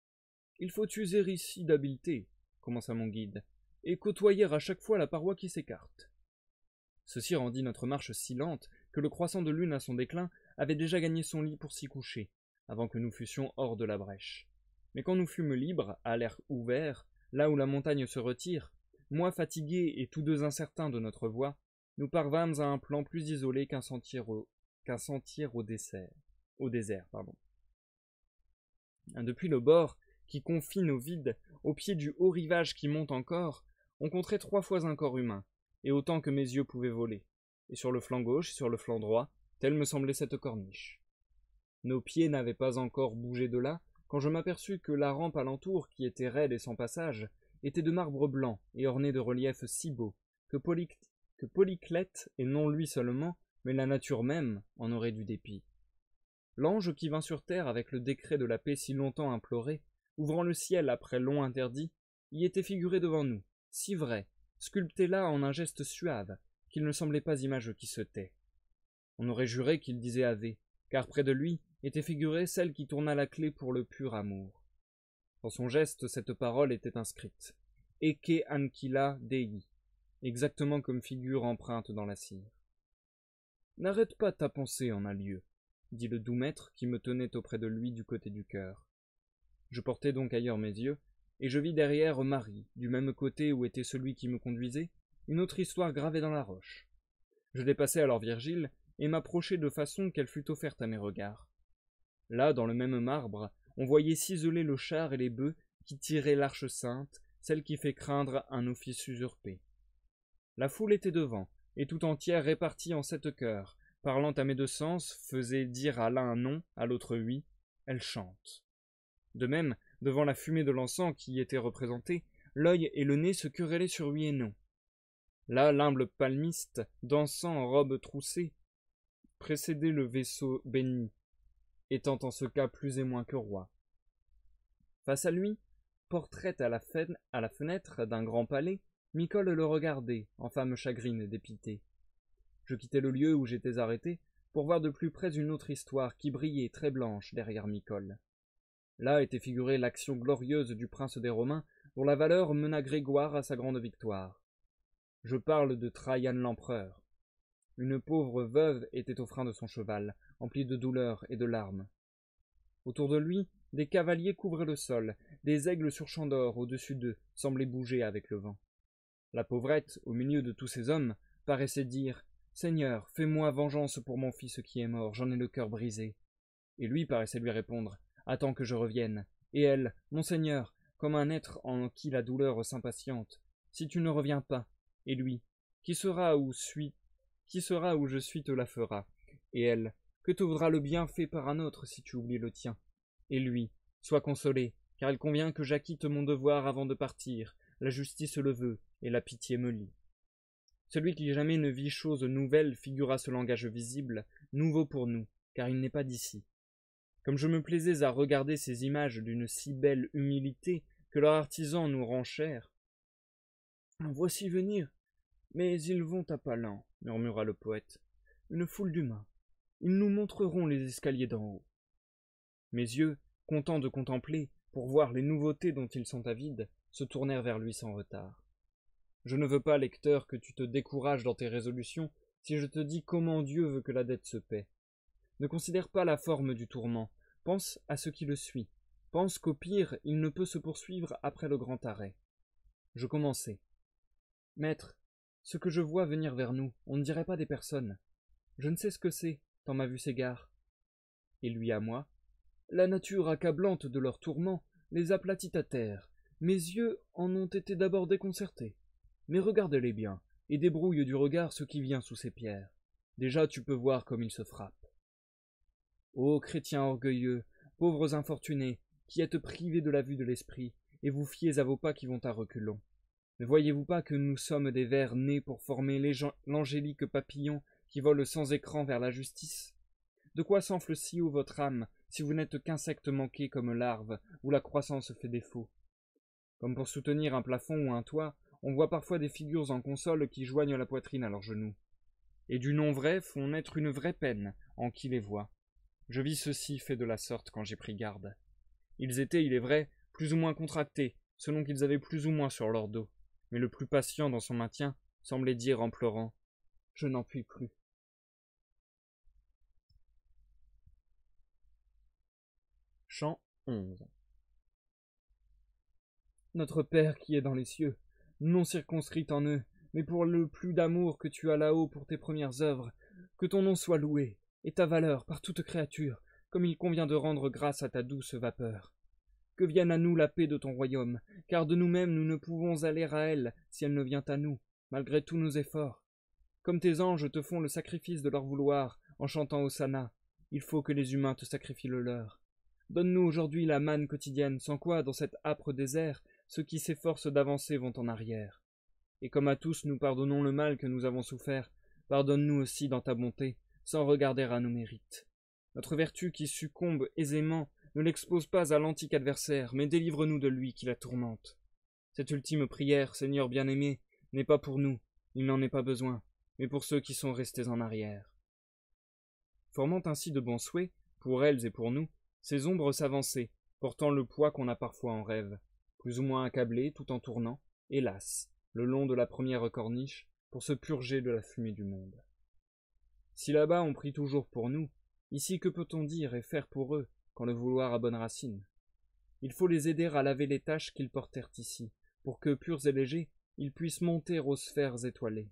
« Il faut user ici d'habileté, » commença mon guide, « et côtoyer à chaque fois la paroi qui s'écarte. » Ceci rendit notre marche si lente que le croissant de lune à son déclin avait déjà gagné son lit pour s'y coucher, avant que nous fussions hors de la brèche. Mais quand nous fûmes libres, à l'air ouvert, là où la montagne se retire, moi fatigué et tous deux incertains de notre voie, nous parvînmes à un plan plus isolé qu'un sentier au désert. Depuis le bord, qui confine au vide, au pied du haut rivage qui monte encore, on compterait 3 fois un corps humain, et autant que mes yeux pouvaient voler, et sur le flanc gauche et sur le flanc droit, telle me semblait cette corniche. Nos pieds n'avaient pas encore bougé de là, quand je m'aperçus que la rampe alentour, qui était raide et sans passage, était de marbre blanc et ornée de reliefs si beaux, que Polyclète, et non lui seulement, mais la nature même, en aurait du dépit. L'ange qui vint sur terre avec le décret de la paix si longtemps imploré, ouvrant le ciel après long interdit, y était figuré devant nous, si vrai, sculpté là en un geste suave, qu'il ne semblait pas image qui se tait. On aurait juré qu'il disait Ave, car près de lui était figurée celle qui tourna la clé pour le pur amour. Dans son geste, cette parole était inscrite, Ecce ancilla Dei, exactement comme figure empreinte dans la cire. « N'arrête pas ta pensée en un lieu, dit le doux maître qui me tenait auprès de lui du côté du cœur. Je portai donc ailleurs mes yeux, et je vis derrière Marie, du même côté où était celui qui me conduisait, une autre histoire gravée dans la roche. Je dépassai alors Virgile, et m'approchai de façon qu'elle fût offerte à mes regards. Là, dans le même marbre, on voyait ciseler le char et les bœufs qui tiraient l'arche sainte, celle qui fait craindre un office usurpé. La foule était devant, et tout entière répartie en 7 chœurs, parlant à mes 2 sens, faisait dire à l'un non, à l'autre oui, elle chante. De même, devant la fumée de l'encens qui y était représentée, l'œil et le nez se querellaient sur oui et non. Là, l'humble palmiste, dansant en robe troussée, précédait le vaisseau béni, étant en ce cas plus et moins que roi. Face à lui, portrait à la fenêtre d'un grand palais, Micole le regardait, en femme chagrine et dépitée. Je quittai le lieu où j'étais arrêté, pour voir de plus près une autre histoire qui brillait très blanche derrière Micole. Là était figurée l'action glorieuse du prince des Romains, dont la valeur mena Grégoire à sa grande victoire. Je parle de Trajan l'empereur. Une pauvre veuve était au frein de son cheval, emplie de douleur et de larmes. Autour de lui, des cavaliers couvraient le sol, des aigles sur champ d'or au-dessus d'eux semblaient bouger avec le vent. La pauvrette, au milieu de tous ces hommes, paraissait dire « Seigneur, fais-moi vengeance pour mon fils qui est mort, j'en ai le cœur brisé. » Et lui paraissait lui répondre « Attends que je revienne. » Et elle « Mon Seigneur, comme un être en qui la douleur s'impatiente, si tu ne reviens pas. » Et lui « Qui sera où je suis te la fera. » Et elle « Que te vaudra le bien fait par un autre si tu oublies le tien. » Et lui « Sois consolé, car il convient que j'acquitte mon devoir avant de partir. La justice le veut, et la pitié me lie. » Celui qui jamais ne vit chose nouvelle figura ce langage visible, nouveau pour nous, car il n'est pas d'ici. Comme je me plaisais à regarder ces images d'une si belle humilité que leur artisan nous rend cher. « Voici venir, mais ils vont à pas lents, » murmura le poète. « Une foule d'humains. Ils nous montreront les escaliers d'en haut. » Mes yeux, contents de contempler, pour voir les nouveautés dont ils sont avides, se tournèrent vers lui sans retard. Je ne veux pas, lecteur, que tu te décourages dans tes résolutions si je te dis comment Dieu veut que la dette se paie. Ne considère pas la forme du tourment, pense à ce qui le suit, pense qu'au pire il ne peut se poursuivre après le grand arrêt. Je commençai. Maître, ce que je vois venir vers nous, on ne dirait pas des personnes. Je ne sais ce que c'est, tant ma vue s'égare. Et lui à moi, la nature accablante de leurs tourments les aplatit à terre. Mes yeux en ont été d'abord déconcertés. Mais regardez-les bien, et débrouille du regard ce qui vient sous ces pierres. Déjà tu peux voir comme ils se frappent. Ô chrétiens orgueilleux, pauvres infortunés, qui êtes privés de la vue de l'esprit, et vous fiez à vos pas qui vont à reculons. Ne voyez-vous pas que nous sommes des vers nés pour former l'angélique papillon qui vole sans écran vers la justice? De quoi s'enfle si haut votre âme, si vous n'êtes qu'insecte manqué comme larve, où la croissance fait défaut? Comme pour soutenir un plafond ou un toit, on voit parfois des figures en console qui joignent la poitrine à leurs genoux, et du non vrai font naître une vraie peine en qui les voit. Je vis ceci fait de la sorte quand j'ai pris garde. Ils étaient, il est vrai, plus ou moins contractés, selon qu'ils avaient plus ou moins sur leur dos, mais le plus patient dans son maintien semblait dire en pleurant « Je n'en puis plus. » Chant 11. Notre Père qui est dans les cieux, non circonscrit en eux, mais pour le plus d'amour que tu as là-haut pour tes premières œuvres, que ton nom soit loué, et ta valeur par toute créature, comme il convient de rendre grâce à ta douce vapeur. Que vienne à nous la paix de ton royaume, car de nous-mêmes nous ne pouvons aller à elle si elle ne vient à nous, malgré tous nos efforts. Comme tes anges te font le sacrifice de leur vouloir, en chantant Hosanna, il faut que les humains te sacrifient le leur. Donne-nous aujourd'hui la manne quotidienne, sans quoi, dans cet âpre désert, ceux qui s'efforcent d'avancer vont en arrière. Et comme à tous nous pardonnons le mal que nous avons souffert, pardonne-nous aussi dans ta bonté, sans regarder à nos mérites. Notre vertu qui succombe aisément ne l'expose pas à l'antique adversaire, mais délivre-nous de lui qui la tourmente. Cette ultime prière, Seigneur bien-aimé, n'est pas pour nous, il n'en est pas besoin, mais pour ceux qui sont restés en arrière. Formant ainsi de bons souhaits, pour elles et pour nous, ces ombres s'avançaient, portant le poids qu'on a parfois en rêve, plus ou moins accablés tout en tournant, hélas, le long de la première corniche, pour se purger de la fumée du monde. Si là-bas on prie toujours pour nous, ici que peut-on dire et faire pour eux, quand le vouloir a bonne racine? Il faut les aider à laver les taches qu'ils portèrent ici, pour que, purs et légers, ils puissent monter aux sphères étoilées.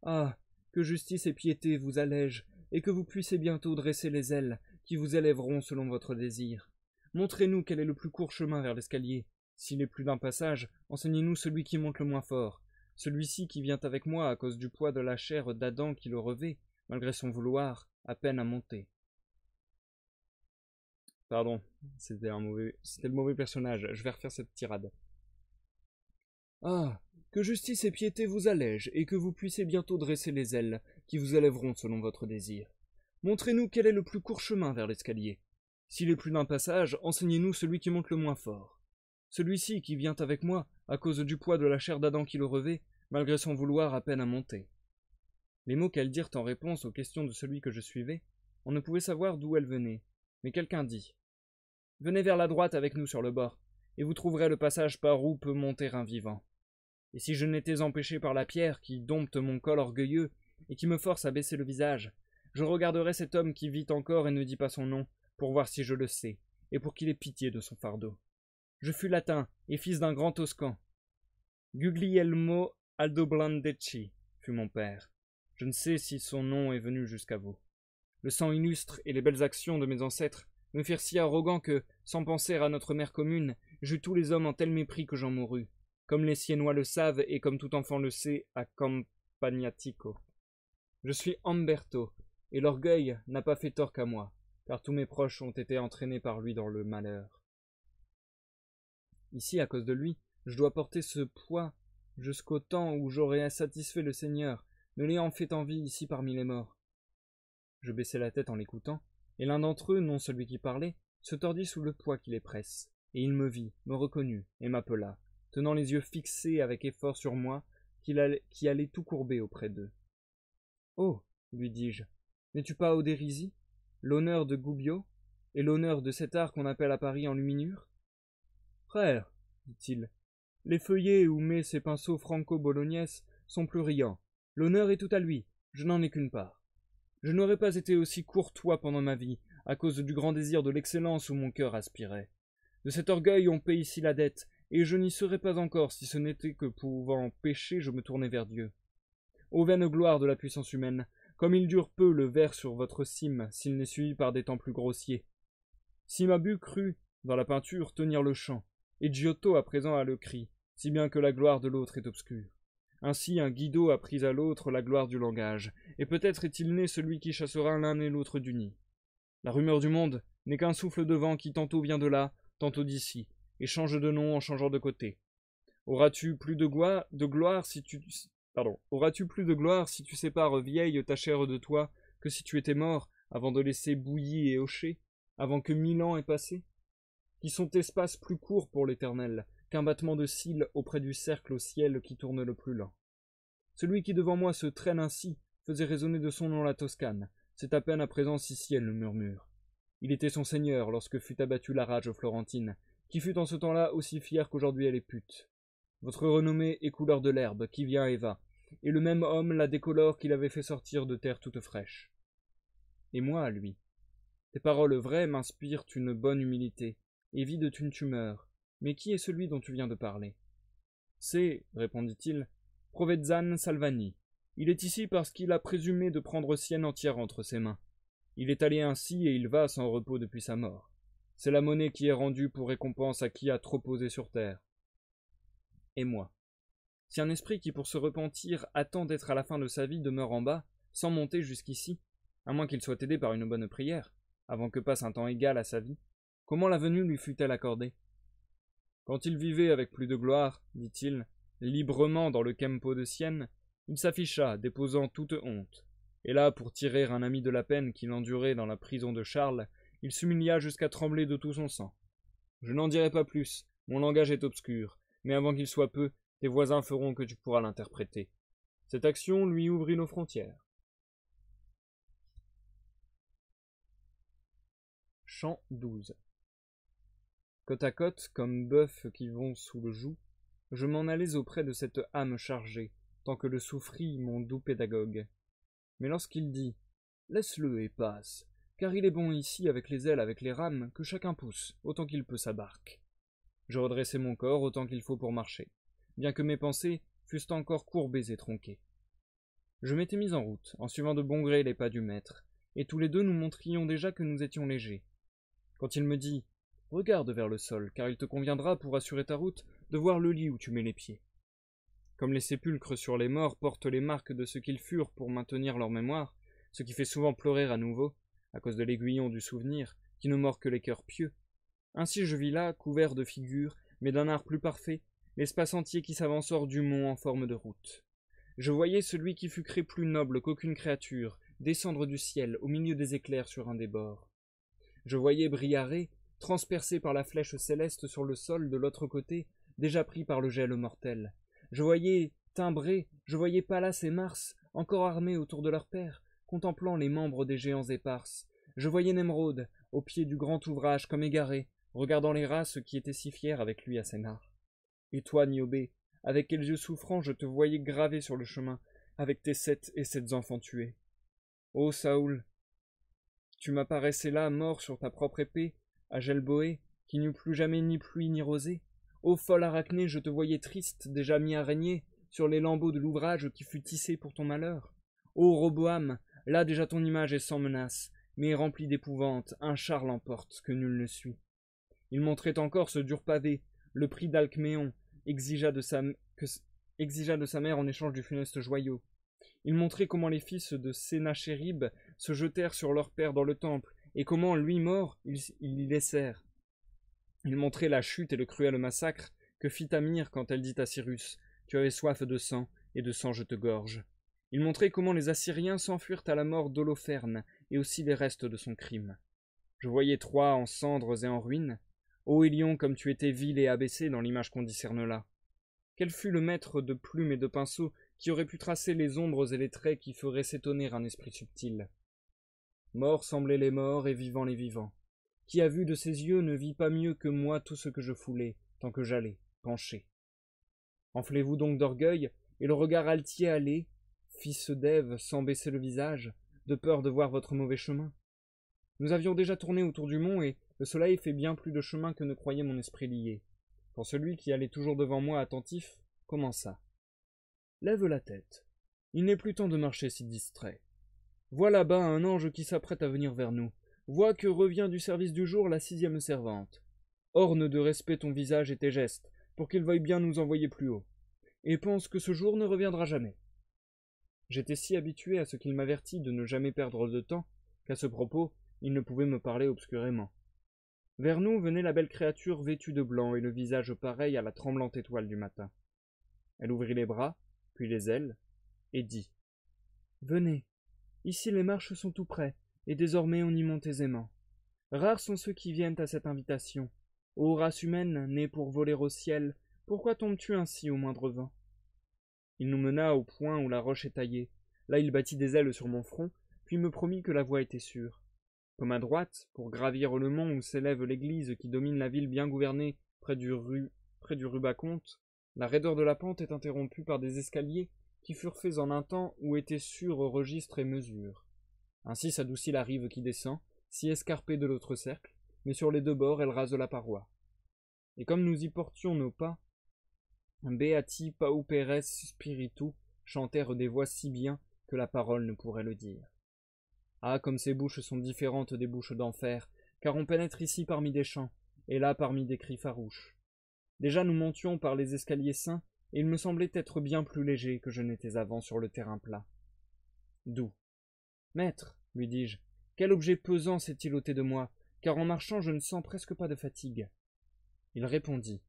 Ah, que justice et piété vous allègent, et que vous puissiez bientôt dresser les ailes qui vous élèveront selon votre désir. Montrez-nous quel est le plus court chemin vers l'escalier. S'il est plus d'un passage, enseignez-nous celui qui monte le moins fort. Celui-ci qui vient avec moi à cause du poids de la chair d'Adam qui le revêt, malgré son vouloir, à peine à monter. Pardon, c'était le mauvais personnage, je vais refaire cette tirade. Ah, que justice et piété vous allègent, et que vous puissiez bientôt dresser les ailes, qui vous élèveront selon votre désir. Montrez-nous quel est le plus court chemin vers l'escalier. S'il est plus d'un passage, enseignez-nous celui qui monte le moins fort. Celui-ci qui vient avec moi, à cause du poids de la chair d'Adam qui le revêt, malgré son vouloir à peine à monter. Les mots qu'elles dirent en réponse aux questions de celui que je suivais, on ne pouvait savoir d'où elles venaient, mais quelqu'un dit « Venez vers la droite avec nous sur le bord, et vous trouverez le passage par où peut monter un vivant. Et si je n'étais empêché par la pierre qui dompte mon col orgueilleux et qui me force à baisser le visage, je regarderais cet homme qui vit encore et ne dit pas son nom, pour voir si je le sais, et pour qu'il ait pitié de son fardeau. Je fus latin et fils d'un grand Toscan. Guglielmo Aldobrandecci fut mon père. Je ne sais si son nom est venu jusqu'à vous. Le sang illustre et les belles actions de mes ancêtres me firent si arrogant que, sans penser à notre mère commune, j'eus tous les hommes en tel mépris que j'en mourus, comme les Siennois le savent et comme tout enfant le sait à Campagnatico. Je suis Amberto, et l'orgueil n'a pas fait tort qu'à moi, car tous mes proches ont été entraînés par lui dans le malheur. Ici, à cause de lui, je dois porter ce poids jusqu'au temps où j'aurai satisfait le Seigneur, ne l'ayant fait en vie ici parmi les morts. Je baissai la tête en l'écoutant, et l'un d'entre eux, non celui qui parlait, se tordit sous le poids qui les presse, et il me vit, me reconnut, et m'appela, tenant les yeux fixés avec effort sur moi, qui allait tout courber auprès d'eux. « Oh, lui dis-je, n'es-tu pas Odérisi, l'honneur de Gubbio, et l'honneur de cet art qu'on appelle à Paris en luminure ?»« Frère, dit-il, les feuillets où met ces pinceaux franco-bolognaises sont plus riants. L'honneur est tout à lui, je n'en ai qu'une part. Je n'aurais pas été aussi courtois pendant ma vie, à cause du grand désir de l'excellence où mon cœur aspirait. De cet orgueil on paie ici la dette, et je n'y serais pas encore si ce n'était que pouvant pécher je me tournais vers Dieu. Ô vaine gloire de la puissance humaine, comme il dure peu le ver sur votre cime s'il n'est suivi par des temps plus grossiers. Cimabue crut, dans la peinture, tenir le chant, et Giotto à présent a le cri, si bien que la gloire de l'autre est obscure. Ainsi un Guido a pris à l'autre la gloire du langage, et peut-être est-il né celui qui chassera l'un et l'autre du nid. La rumeur du monde n'est qu'un souffle de vent qui tantôt vient de là, tantôt d'ici, et change de nom en changeant de côté. Auras-tu plus de gloire si tu sépares vieille ta chair de toi que si tu étais mort, avant de laisser bouilli et hocher, avant que 1000 ans aient passé? Qui sont espaces plus courts pour l'éternel qu'un battement de cils auprès du cercle au ciel qui tourne le plus lent. Celui qui devant moi se traîne ainsi faisait résonner de son nom la Toscane, c'est à peine à présent si ciel le murmure. Il était son seigneur lorsque fut abattue la rage florentine, qui fut en ce temps-là aussi fière qu'aujourd'hui elle est pute. Votre renommée est couleur de l'herbe qui vient et va, et le même homme la décolore qu'il avait fait sortir de terre toute fraîche. Et moi, lui, tes paroles vraies m'inspirent une bonne humilité, et vident une tumeur. Mais qui est celui dont tu viens de parler? C'est, répondit-il, Provezzane Salvani. Il est ici parce qu'il a présumé de prendre Sienne entière entre ses mains. Il est allé ainsi et il va sans repos depuis sa mort. C'est la monnaie qui est rendue pour récompense à qui a trop posé sur terre. Et moi, si un esprit qui pour se repentir attend d'être à la fin de sa vie demeure en bas, sans monter jusqu'ici, à moins qu'il soit aidé par une bonne prière, avant que passe un temps égal à sa vie, comment la venue lui fut-elle accordée? Quand il vivait avec plus de gloire, dit-il, librement dans le Kempo de Sienne, il s'afficha, déposant toute honte. Et là, pour tirer un ami de la peine qu'il endurait dans la prison de Charles, il s'humilia jusqu'à trembler de tout son sang. Je n'en dirai pas plus, mon langage est obscur, mais avant qu'il soit peu, tes voisins feront que tu pourras l'interpréter. Cette action lui ouvrit nos frontières. Chant 12. Côte à côte, comme bœufs qui vont sous le joug, je m'en allais auprès de cette âme chargée, tant que le souffrit mon doux pédagogue. Mais lorsqu'il dit « Laisse-le et passe, car il est bon ici avec les ailes, avec les rames, que chacun pousse, autant qu'il peut sa barque. » Je redressai mon corps autant qu'il faut pour marcher, bien que mes pensées fussent encore courbées et tronquées. Je m'étais mis en route, en suivant de bon gré les pas du maître, et tous les deux nous montrions déjà que nous étions légers. Quand il me dit « Regarde vers le sol, car il te conviendra, pour assurer ta route, de voir le lit où tu mets les pieds. » Comme les sépulcres sur les morts portent les marques de ce qu'ils furent pour maintenir leur mémoire, ce qui fait souvent pleurer à nouveau, à cause de l'aiguillon du souvenir, qui ne mord que les cœurs pieux. Ainsi je vis là, couvert de figures, mais d'un art plus parfait, l'espace entier qui s'avance hors du mont en forme de route. Je voyais celui qui fut créé plus noble qu'aucune créature, descendre du ciel au milieu des éclairs sur un des bords. Je voyais Briarée, transpercé par la flèche céleste sur le sol de l'autre côté, déjà pris par le gel mortel. Je voyais Timbré, je voyais Pallas et Mars, encore armés autour de leur père, contemplant les membres des géants éparses. Je voyais Nemrod, au pied du grand ouvrage comme égaré, regardant les races qui étaient si fiers avec lui à Sénar. Et toi, Niobé, avec quels yeux souffrants je te voyais gravé sur le chemin, avec tes 7 et 7 enfants tués. Ô Saoul, tu m'apparaissais là, mort sur ta propre épée, à Gelboé, qui n'eut plus jamais ni pluie ni rosée. Ô folle Arachné, je te voyais triste, déjà mis à régner, sur les lambeaux de l'ouvrage qui fut tissé pour ton malheur. Ô Roboam, là déjà ton image est sans menace, mais remplie d'épouvante, un char l'emporte, que nul ne suit. Il montrait encore ce dur pavé, le prix d'Alcméon, exigea de sa mère en échange du funeste joyau. Il montrait comment les fils de Sénachérib se jetèrent sur leur père dans le temple, et comment, lui mort, ils l'y laissèrent. Il montrait la chute et le cruel massacre que fit Amir quand elle dit à Cyrus « Tu avais soif de sang, et de sang je te gorge ». Il montrait comment les Assyriens s'enfuirent à la mort d'Holoferne, et aussi les restes de son crime. Je voyais Troie en cendres et en ruines. Ô Élion, comme tu étais vil et abaissé dans l'image qu'on discerne là. Quel fut le maître de plumes et de pinceaux qui aurait pu tracer les ombres et les traits qui feraient s'étonner un esprit subtil? Morts semblaient les morts et vivants les vivants. Qui a vu de ses yeux ne vit pas mieux que moi tout ce que je foulais, tant que j'allais, penché. Enflez-vous donc d'orgueil, et le regard altier allez, fils d'Ève, sans baisser le visage, de peur de voir votre mauvais chemin. Nous avions déjà tourné autour du mont, et le soleil fait bien plus de chemin que ne croyait mon esprit lié. Quand celui qui allait toujours devant moi attentif commença. Lève la tête. Il n'est plus temps de marcher si distrait. Vois là-bas un ange qui s'apprête à venir vers nous. Vois que revient du service du jour la 6e servante. Orne de respect ton visage et tes gestes, pour qu'il veuille bien nous envoyer plus haut. Et pense que ce jour ne reviendra jamais. J'étais si habitué à ce qu'il m'avertit de ne jamais perdre de temps, qu'à ce propos, il ne pouvait me parler obscurément. Vers nous venait la belle créature vêtue de blanc et le visage pareil à la tremblante étoile du matin. Elle ouvrit les bras, puis les ailes, et dit « Venez, ici les marches sont tout près, et désormais on y monte aisément. Rares sont ceux qui viennent à cette invitation. Ô race humaine, née pour voler au ciel, pourquoi tombes-tu ainsi au moindre vent ?» Il nous mena au point où la roche est taillée. Là il battit des ailes sur mon front, puis me promit que la voie était sûre. Comme à droite, pour gravir le mont où s'élève l'église qui domine la ville bien gouvernée près du Rubaconte, la raideur de la pente est interrompue par des escaliers qui furent faits en un temps où étaient sûrs registres et mesures. Ainsi s'adoucit la rive qui descend, si escarpée de l'autre cercle, mais sur les deux bords elle rase la paroi. Et comme nous y portions nos pas, Beati pauperes spiritu chantèrent des voix si bien que la parole ne pourrait le dire. Ah, comme ces bouches sont différentes des bouches d'enfer, car on pénètre ici parmi des chants, et là parmi des cris farouches. Déjà nous montions par les escaliers saints, et il me semblait être bien plus léger que je n'étais avant sur le terrain plat. D'où? Maître, lui dis-je, quel objet pesant s'est-il ôté de moi, car en marchant je ne sens presque pas de fatigue. Il répondit.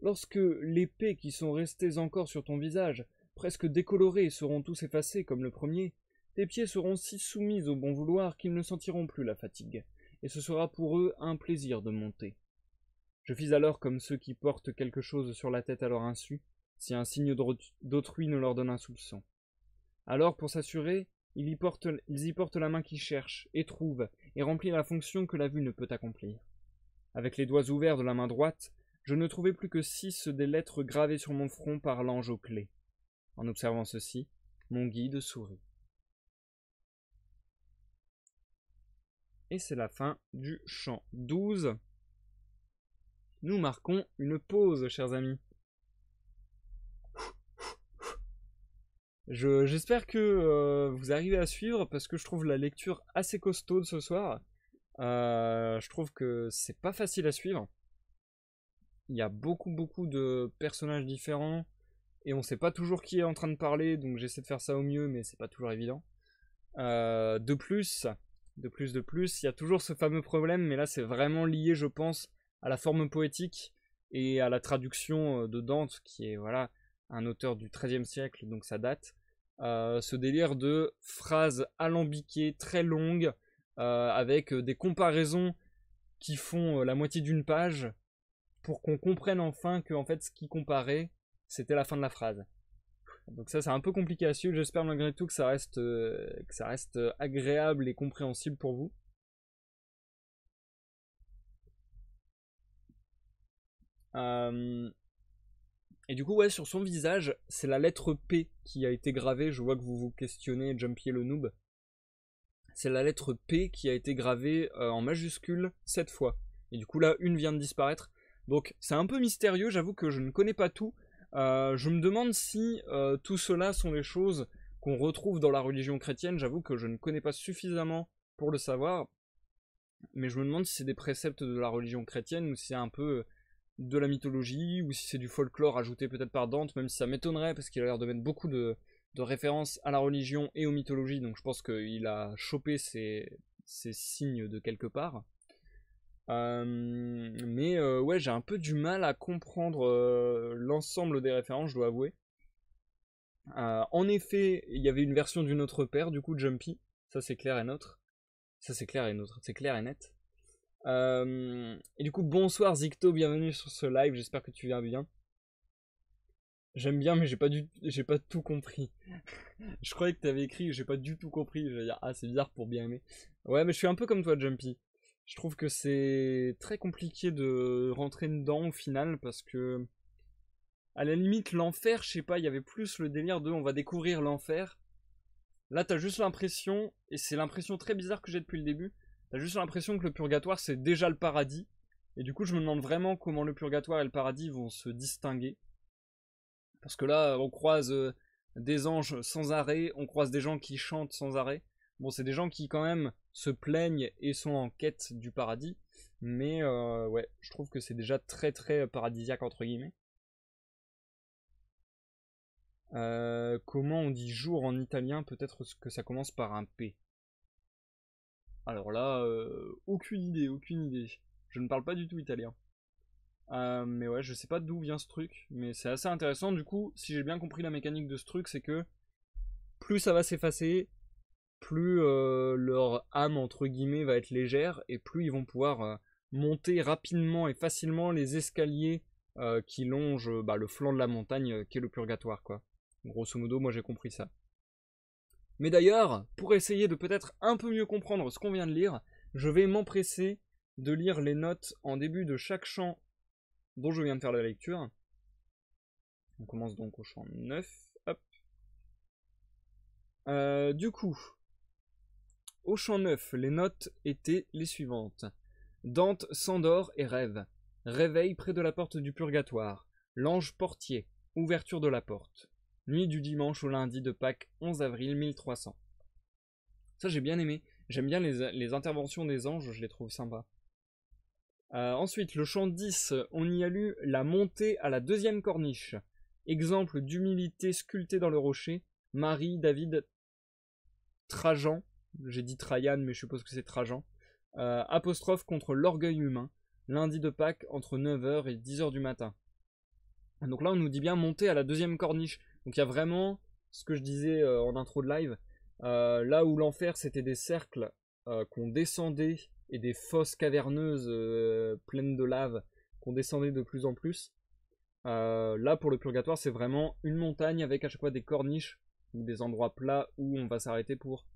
Lorsque l'épée qui sont restés encore sur ton visage, presque décolorés, seront tous effacés comme le premier, tes pieds seront si soumis au bon vouloir qu'ils ne sentiront plus la fatigue, et ce sera pour eux un plaisir de monter. Je fis alors comme ceux qui portent quelque chose sur la tête à leur insu, si un signe d'autrui ne leur donne un soupçon. Alors, pour s'assurer, ils y portent la main qui cherche, et trouve, et remplit la fonction que la vue ne peut accomplir. Avec les doigts ouverts de la main droite, Je ne trouvais plus que 6 des lettres gravées sur mon front par l'ange aux clés. En observant ceci, mon guide sourit. Et c'est la fin du chant 12. Nous marquons une pause, chers amis. J'espère que vous arrivez à suivre parce que je trouve la lecture assez costaude ce soir. Je trouve que c'est pas facile à suivre. Il y a beaucoup de personnages différents et on sait pas toujours qui est en train de parler, donc j'essaie de faire ça au mieux, mais c'est pas toujours évident. De plus, il y a toujours ce fameux problème, mais là c'est vraiment lié, je pense, à la forme poétique et à la traduction de Dante, qui est voilà un auteur du XIIIe siècle, donc ça date. Ce délire de phrases alambiquées, très longues, avec des comparaisons qui font la moitié d'une page, pour qu'on comprenne enfin que en fait, ce qui comparait, c'était la fin de la phrase. Donc ça, c'est un peu compliqué à suivre. J'espère malgré tout que ça reste agréable et compréhensible pour vous. Et du coup, ouais, sur son visage, c'est la lettre P qui a été gravée. Je vois que vous vous questionnez, Jumpy et le noob. C'est la lettre P qui a été gravée en majuscule 7 fois. Et du coup, là, une vient de disparaître. Donc, c'est un peu mystérieux. J'avoue que je ne connais pas tout. Je me demande si tout cela sont des choses qu'on retrouve dans la religion chrétienne. J'avoue que je ne connais pas suffisamment pour le savoir. Mais je me demande si c'est des préceptes de la religion chrétienne ou si c'est un peu de la mythologie, ou si c'est du folklore ajouté peut-être par Dante, même si ça m'étonnerait parce qu'il a l'air de mettre beaucoup de références à la religion et aux mythologies, donc je pense qu'il a chopé ces signes de quelque part. Mais ouais, j'ai un peu du mal à comprendre l'ensemble des références, je dois avouer. En effet, il y avait une version du Notre Père, du coup, Jumpy, ça c'est clair et neutre. Ça c'est clair et neutre, c'est clair et net. Et du coup, bonsoir Zicto, bienvenue sur ce live, j'espère que tu viens bien. J'aime bien, mais j'ai pas tout compris. Je croyais que t'avais écrit, j'ai pas du tout compris. Je vais dire, ah, c'est bizarre pour bien aimer. Ouais, mais je suis un peu comme toi, Jumpy. Je trouve que c'est très compliqué de rentrer dedans au final parce que, à la limite, l'enfer, je sais pas, il y avait plus le délire de on va découvrir l'enfer. Là, t'as juste l'impression, et c'est l'impression très bizarre que j'ai depuis le début, t'as juste l'impression que le purgatoire c'est déjà le paradis. Et du coup, je me demande vraiment comment le purgatoire et le paradis vont se distinguer. Parce que là, on croise des anges sans arrêt, on croise des gens qui chantent sans arrêt. Bon, c'est des gens qui quand même se plaignent et sont en quête du paradis. Mais ouais, je trouve que c'est déjà très paradisiaque entre guillemets. Comment on dit jour en italien? Peut-être que ça commence par un P. Alors là, aucune idée. Je ne parle pas du tout italien. Mais ouais, je sais pas d'où vient ce truc, mais c'est assez intéressant. Du coup, si j'ai bien compris la mécanique de ce truc, c'est que plus ça va s'effacer, plus leur âme entre guillemets va être légère, et plus ils vont pouvoir monter rapidement et facilement les escaliers qui longent le flanc de la montagne qu'est le purgatoire, quoi. Grosso modo, moi j'ai compris ça. Mais d'ailleurs, pour essayer de peut-être un peu mieux comprendre ce qu'on vient de lire, je vais m'empresser de lire les notes en début de chaque chant dont je viens de faire la lecture. On commence donc au chant 9. Hop. Du coup, au chant 9, les notes étaient les suivantes. Dante s'endort et rêve. Réveil près de la porte du purgatoire. L'ange portier. Ouverture de la porte. Nuit du dimanche au lundi de Pâques 11 avril 1300. Ça j'ai bien aimé. J'aime bien les interventions des anges, je les trouve sympas. Ensuite, le chant 10, on y a lu la montée à la deuxième corniche. Exemple d'humilité sculptée dans le rocher. Marie, David, Trajan. J'ai dit Trajan, mais je suppose que c'est Trajan. Apostrophe contre l'orgueil humain. Lundi de Pâques entre 9h et 10h du matin. Donc là, on nous dit bien monter à la deuxième corniche. Donc il y a vraiment ce que je disais en intro de live. Là où l'enfer, c'était des cercles qu'on descendait et des fosses caverneuses pleines de lave qu'on descendait de plus en plus. Là, pour le purgatoire, c'est vraiment une montagne avec à chaque fois des corniches ou des endroits plats où on va s'arrêter pour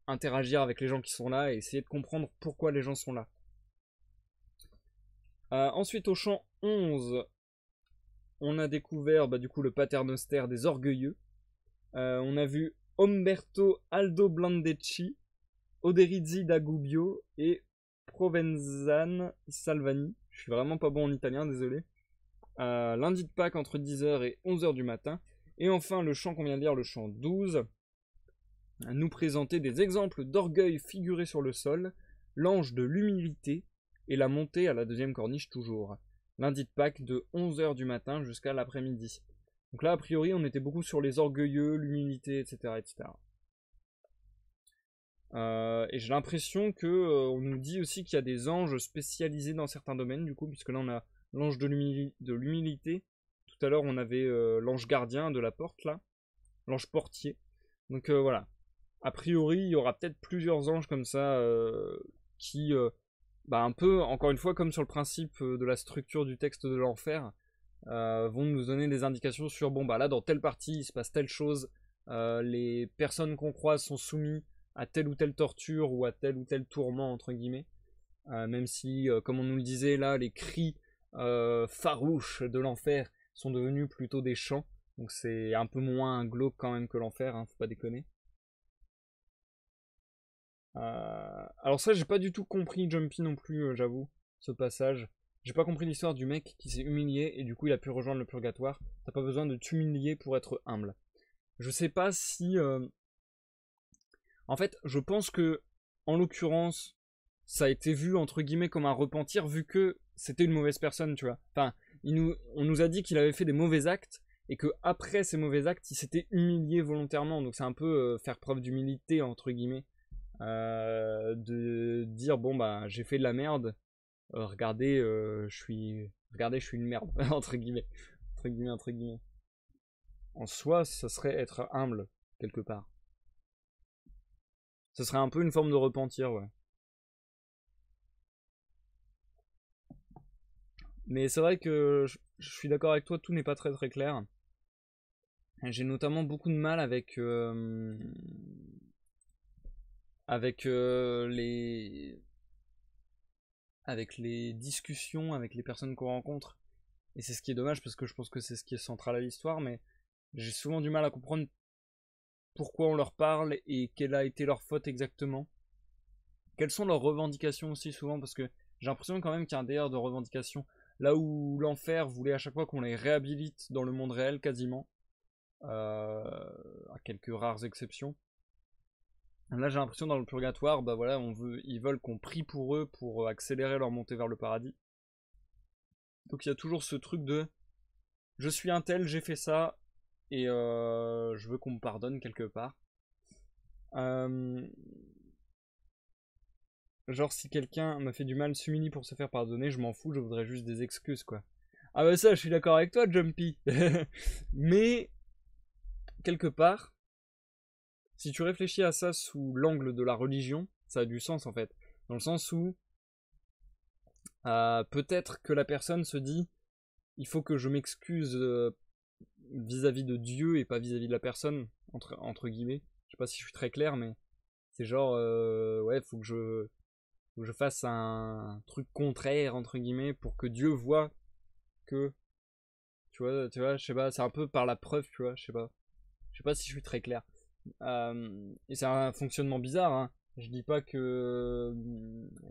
interagir avec les gens qui sont là et essayer de comprendre pourquoi les gens sont là. Ensuite, au champ 11, on a découvert du coup le paternoster des orgueilleux. On a vu Umberto Aldo Blandecchi, Oderizzi da Gubbio et Provenzano Salvani. Je suis vraiment pas bon en italien, désolé. Lundi de Pâques entre 10h et 11h du matin. Et enfin, le chant qu'on vient de lire, le chant 12, nous présenter des exemples d'orgueil figurés sur le sol, l'ange de l'humilité et la montée à la deuxième corniche toujours. Lundi de Pâques de 11h du matin jusqu'à l'après-midi. Donc là, a priori, on était beaucoup sur les orgueilleux, l'humilité, etc. etc. Et j'ai l'impression que on nous dit aussi qu'il y a des anges spécialisés dans certains domaines, du coup, puisque là, on a l'ange de l'humilité. Tout à l'heure, on avait l'ange gardien de la porte, là. L'ange portier. Donc voilà. A priori, il y aura peut-être plusieurs anges comme ça qui, un peu, encore une fois, comme sur le principe de la structure du texte de l'enfer, vont nous donner des indications sur, bon, là, dans telle partie, il se passe telle chose, les personnes qu'on croise sont soumises à telle ou telle torture ou à tel ou tel tourment, entre guillemets. Même si, comme on nous le disait, là, les cris farouches de l'enfer sont devenus plutôt des chants. Donc c'est un peu moins glauque quand même que l'enfer, hein, faut pas déconner. Alors ça, j'ai pas du tout compris Jumpy non plus, j'avoue, ce passage. J'ai pas compris l'histoire du mec qui s'est humilié et du coup il a pu rejoindre le purgatoire. T'as pas besoin de t'humilier pour être humble. Je sais pas si... En fait, je pense que, en l'occurrence, ça a été vu entre guillemets comme un repentir vu que c'était une mauvaise personne, tu vois. Enfin, on nous a dit qu'il avait fait des mauvais actes et que après ces mauvais actes, il s'était humilié volontairement. Donc c'est un peu faire preuve d'humilité entre guillemets, de dire bon j'ai fait de la merde. Regardez, je suis une merde entre guillemets, entre guillemets. En soi, ça serait être humble quelque part. Ce serait un peu une forme de repentir, ouais. Mais c'est vrai que je suis d'accord avec toi, tout n'est pas très très clair. J'ai notamment beaucoup de mal avec avec les discussions avec les personnes qu'on rencontre. Et c'est ce qui est dommage parce que je pense que c'est ce qui est central à l'histoire, mais j'ai souvent du mal à comprendre pourquoi on leur parle et quelle a été leur faute exactement. Quelles sont leurs revendications aussi souvent, parce que j'ai l'impression quand même qu'il y a un délire de revendications. Là où l'enfer voulait à chaque fois qu'on les réhabilite dans le monde réel quasiment, à quelques rares exceptions. Là j'ai l'impression dans le purgatoire, ils veulent qu'on prie pour eux pour accélérer leur montée vers le paradis. Donc il y a toujours ce truc de je suis un tel, j'ai fait ça, et je veux qu'on me pardonne quelque part. Genre si quelqu'un m'a fait du mal, s'humilie pour se faire pardonner, je m'en fous, je voudrais juste des excuses quoi. Ah bah ça je suis d'accord avec toi Jumpy. Mais quelque part, si tu réfléchis à ça sous l'angle de la religion, ça a du sens en fait. Dans le sens où peut-être que la personne se dit il faut que je m'excuse vis-à-vis de Dieu et pas vis-à-vis de la personne, entre guillemets. Je sais pas si je suis très clair, mais c'est genre ouais, faut que je fasse un truc contraire entre guillemets pour que Dieu voit que tu vois, je sais pas, c'est un peu par la preuve, tu vois, je sais pas si je suis très clair. Et c'est un fonctionnement bizarre, hein. Je dis pas que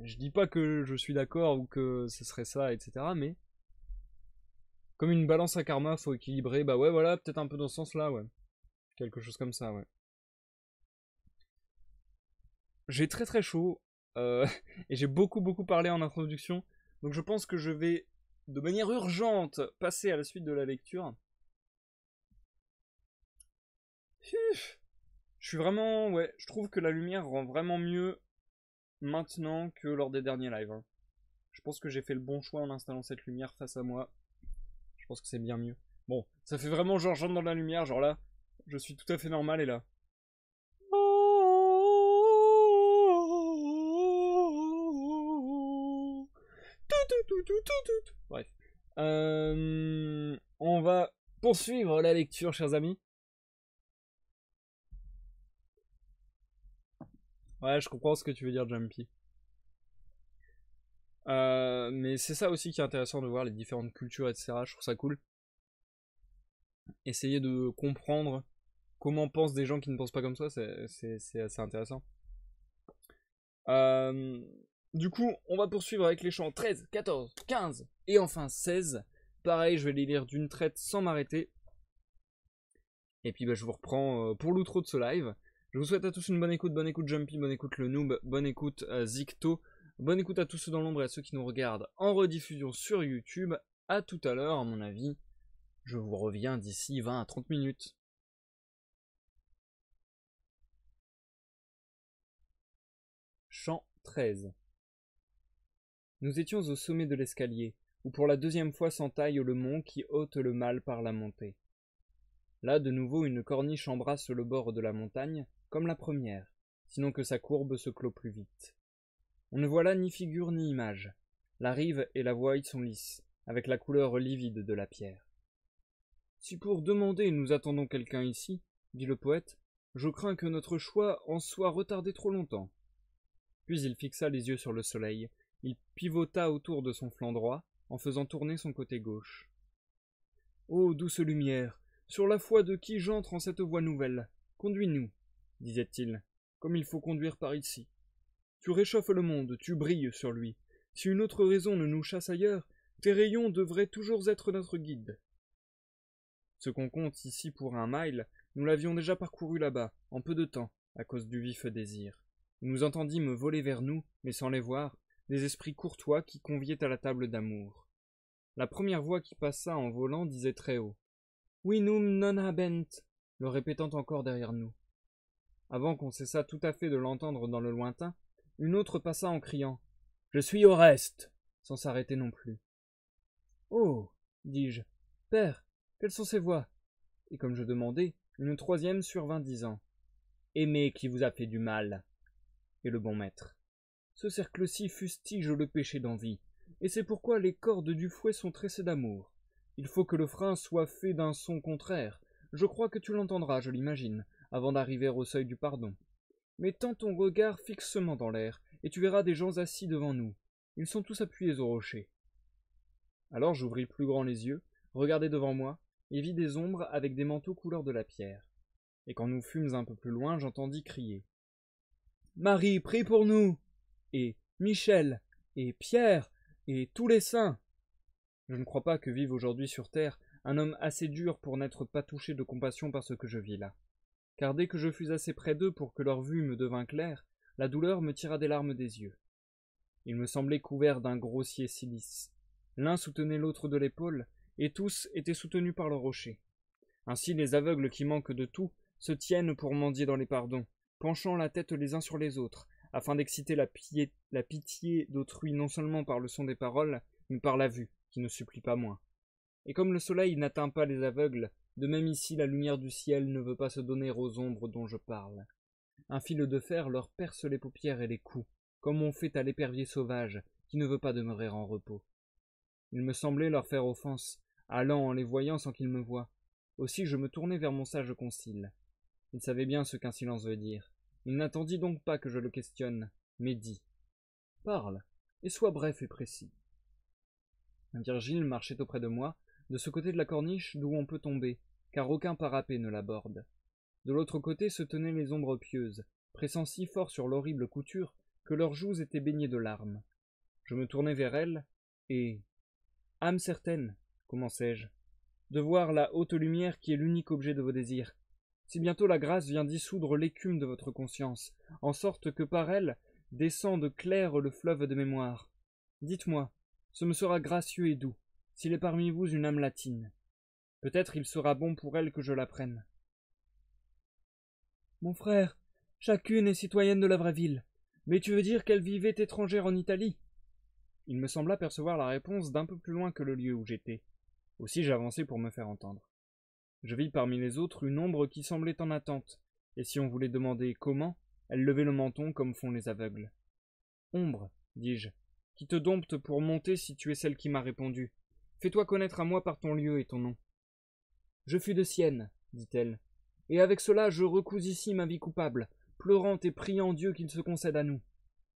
je suis d'accord ou que ce serait ça, etc. Mais comme une balance à karma, faut équilibrer. Bah ouais, voilà, peut-être un peu dans ce sens-là, ouais. Quelque chose comme ça, ouais. J'ai très très chaud et j'ai beaucoup parlé en introduction, donc je pense que je vais de manière urgente passer à la suite de la lecture. Je suis vraiment, ouais, je trouve que la lumière rend vraiment mieux maintenant que lors des derniers lives, hein. Je pense que j'ai fait le bon choix en installant cette lumière face à moi. Je pense que c'est bien mieux. Bon, ça fait vraiment genre j'entre dans la lumière, genre là, je suis tout à fait normal et là. Bref. On va poursuivre la lecture, chers amis. Ouais, je comprends ce que tu veux dire, Jumpy. Mais c'est ça aussi qui est intéressant de voir les différentes cultures, etc. Je trouve ça cool. Essayer de comprendre comment pensent des gens qui ne pensent pas comme ça, c'est assez intéressant. Du coup, on va poursuivre avec les chants 13, 14, 15 et enfin 16. Pareil, je vais les lire d'une traite sans m'arrêter. Et puis je vous reprends pour l'outro de ce live. Je vous souhaite à tous une bonne écoute Jumpy, bonne écoute le noob, bonne écoute Zicto, bonne écoute à tous ceux dans l'ombre et à ceux qui nous regardent en rediffusion sur YouTube. À tout à l'heure, à mon avis. Je vous reviens d'ici 20 à 30 minutes. Chant 13. Nous étions au sommet de l'escalier, où pour la deuxième fois s'entaille le mont qui ôte le mal par la montée. Là, de nouveau, une corniche embrasse le bord de la montagne, comme la première, sinon que sa courbe se clôt plus vite. On ne voit là ni figure ni image. La rive et la voie y sont lisses, avec la couleur livide de la pierre. Si pour demander nous attendons quelqu'un ici, dit le poète, je crains que notre choix en soit retardé trop longtemps. Puis il fixa les yeux sur le soleil, il pivota autour de son flanc droit, en faisant tourner son côté gauche. Ô douce lumière, sur la foi de qui j'entre en cette voie nouvelle, conduis-nous, disait-il, comme il faut conduire par ici. Tu réchauffes le monde, tu brilles sur lui. Si une autre raison ne nous chasse ailleurs, tes rayons devraient toujours être notre guide. Ce qu'on compte ici pour un mile, nous l'avions déjà parcouru là-bas, en peu de temps, à cause du vif désir. Nous entendîmes voler vers nous, mais sans les voir, des esprits courtois qui conviaient à la table d'amour. La première voix qui passa en volant disait très haut « Winum non habent », le répétant encore derrière nous. Avant qu'on cessât tout à fait de l'entendre dans le lointain, une autre passa en criant « Je suis au reste !» sans s'arrêter non plus. « Oh !» dis-je. « Père, quelles sont ces voix ?» Et comme je demandais, une troisième survint disant « Aimez qui vous a fait du mal !» Et le bon maître. Ce cercle-ci fustige le péché d'envie, et c'est pourquoi les cordes du fouet sont tressées d'amour. Il faut que le frein soit fait d'un son contraire. Je crois que tu l'entendras, je l'imagine, avant d'arriver au seuil du pardon. Mais tends ton regard fixement dans l'air, et tu verras des gens assis devant nous. Ils sont tous appuyés au rocher. Alors j'ouvris plus grand les yeux, regardai devant moi, et vis des ombres avec des manteaux couleur de la pierre. Et quand nous fûmes un peu plus loin, j'entendis crier « Marie, prie pour nous !» et « Michel !» et « Pierre !» et « tous les saints !» Je ne crois pas que vive aujourd'hui sur terre un homme assez dur pour n'être pas touché de compassion par ce que je vis là. Car dès que je fus assez près d'eux pour que leur vue me devint claire, la douleur me tira des larmes des yeux. Ils me semblaient couverts d'un grossier silice. L'un soutenait l'autre de l'épaule, et tous étaient soutenus par le rocher. Ainsi les aveugles qui manquent de tout se tiennent pour mendier dans les pardons, penchant la tête les uns sur les autres, afin d'exciter la pitié d'autrui non seulement par le son des paroles, mais par la vue, qui ne supplie pas moins. Et comme le soleil n'atteint pas les aveugles, de même ici la lumière du ciel ne veut pas se donner aux ombres dont je parle. Un fil de fer leur perce les paupières et les coups, comme on fait à l'épervier sauvage, qui ne veut pas demeurer en repos. Il me semblait leur faire offense, allant en les voyant sans qu'ils me voient. Aussi je me tournai vers mon sage concile. Il savait bien ce qu'un silence veut dire. Il n'attendit donc pas que je le questionne, mais dit « Parle, et sois bref et précis. » Virgile marchait auprès de moi, de ce côté de la corniche d'où on peut tomber, car aucun parapet ne l'aborde. De l'autre côté se tenaient les ombres pieuses, pressant si fort sur l'horrible couture que leurs joues étaient baignées de larmes. Je me tournai vers elles, et « Âme certaine, commençai-je, de voir la haute lumière qui est l'unique objet de vos désirs. Si bientôt la grâce vient dissoudre l'écume de votre conscience, en sorte que par elle descende clair le fleuve de mémoire. Dites-moi, ce me sera gracieux et doux, s'il est parmi vous une âme latine. Peut-être il sera bon pour elle que je l'apprenne. Mon frère, chacune est citoyenne de la vraie ville, mais tu veux dire qu'elle vivait étrangère en Italie? Il me sembla percevoir la réponse d'un peu plus loin que le lieu où j'étais. Aussi j'avançai pour me faire entendre. Je vis parmi les autres une ombre qui semblait en attente, et si on voulait demander comment, elle levait le menton comme font les aveugles. « Ombre, dis-je, qui te dompte pour monter si tu es celle qui m'a répondu. Fais-toi connaître à moi par ton lieu et ton nom. »« Je fus de Sienne, dit-elle, et avec cela je recous ici ma vie coupable, pleurant et priant Dieu qu'il se concède à nous.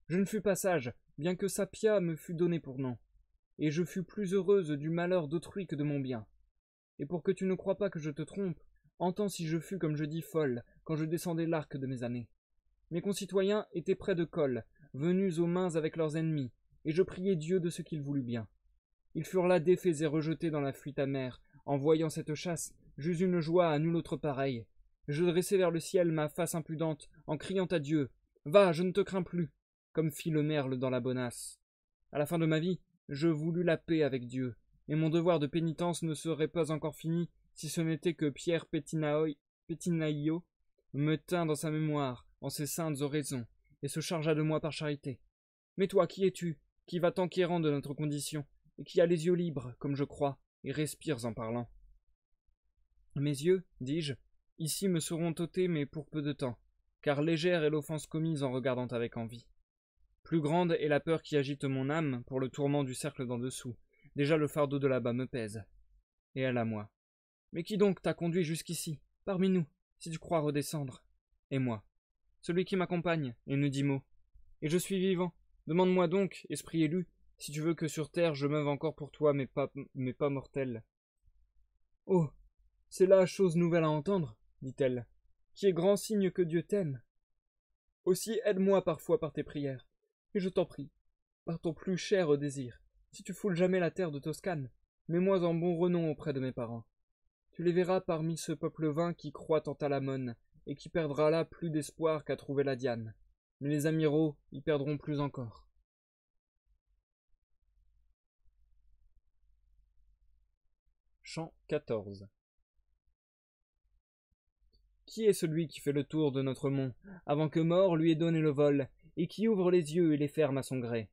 Je ne fus pas sage, bien que Sapia me fût donné pour nom. et je fus plus heureuse du malheur d'autrui que de mon bien. Et pour que tu ne crois pas que je te trompe, entends si je fus, comme je dis, folle, quand je descendais l'arc de mes années. Mes concitoyens étaient près de Col, venus aux mains avec leurs ennemis, et je priai Dieu de ce qu'il voulut bien. Ils furent là défaits et rejetés dans la fuite amère. En voyant cette chasse, j'eus une joie à nulle autre pareille. Je dressai vers le ciel ma face impudente, en criant à Dieu, « Va, je ne te crains plus !» comme fit le merle dans la bonasse. À la fin de ma vie, je voulus la paix avec Dieu, et mon devoir de pénitence ne serait pas encore fini si ce n'était que Pierre Pétinaio me tint dans sa mémoire, en ses saintes oraisons, et se chargea de moi par charité. Mais toi, qui es-tu, qui vas t'enquérant de notre condition, et qui as les yeux libres, comme je crois, et respires en parlant? Mes yeux, dis-je, ici me seront ôtés, mais pour peu de temps, car légère est l'offense commise en regardant avec envie. Plus grande est la peur qui agite mon âme pour le tourment du cercle d'en dessous. Déjà le fardeau de là-bas me pèse. Et elle à moi. Mais qui donc t'a conduit jusqu'ici, parmi nous, si tu crois redescendre? Et moi, celui qui m'accompagne, et ne dit mot. Et je suis vivant. Demande-moi donc, esprit élu, si tu veux que sur terre je meuve encore pour toi, mais pas mortel. Oh, c'est là chose nouvelle à entendre, dit-elle, qui est grand signe que Dieu t'aime. Aussi aide-moi parfois par tes prières, et je t'en prie, par ton plus cher désir, si tu foules jamais la terre de Toscane, mets-moi en bon renom auprès de mes parents. Tu les verras parmi ce peuple vain qui croit en Talamone, et qui perdra là plus d'espoir qu'à trouver la Diane. Mais les amiraux y perdront plus encore. Chant 14. Qui est celui qui fait le tour de notre mont, avant que mort lui ait donné le vol, et qui ouvre les yeux et les ferme à son gré?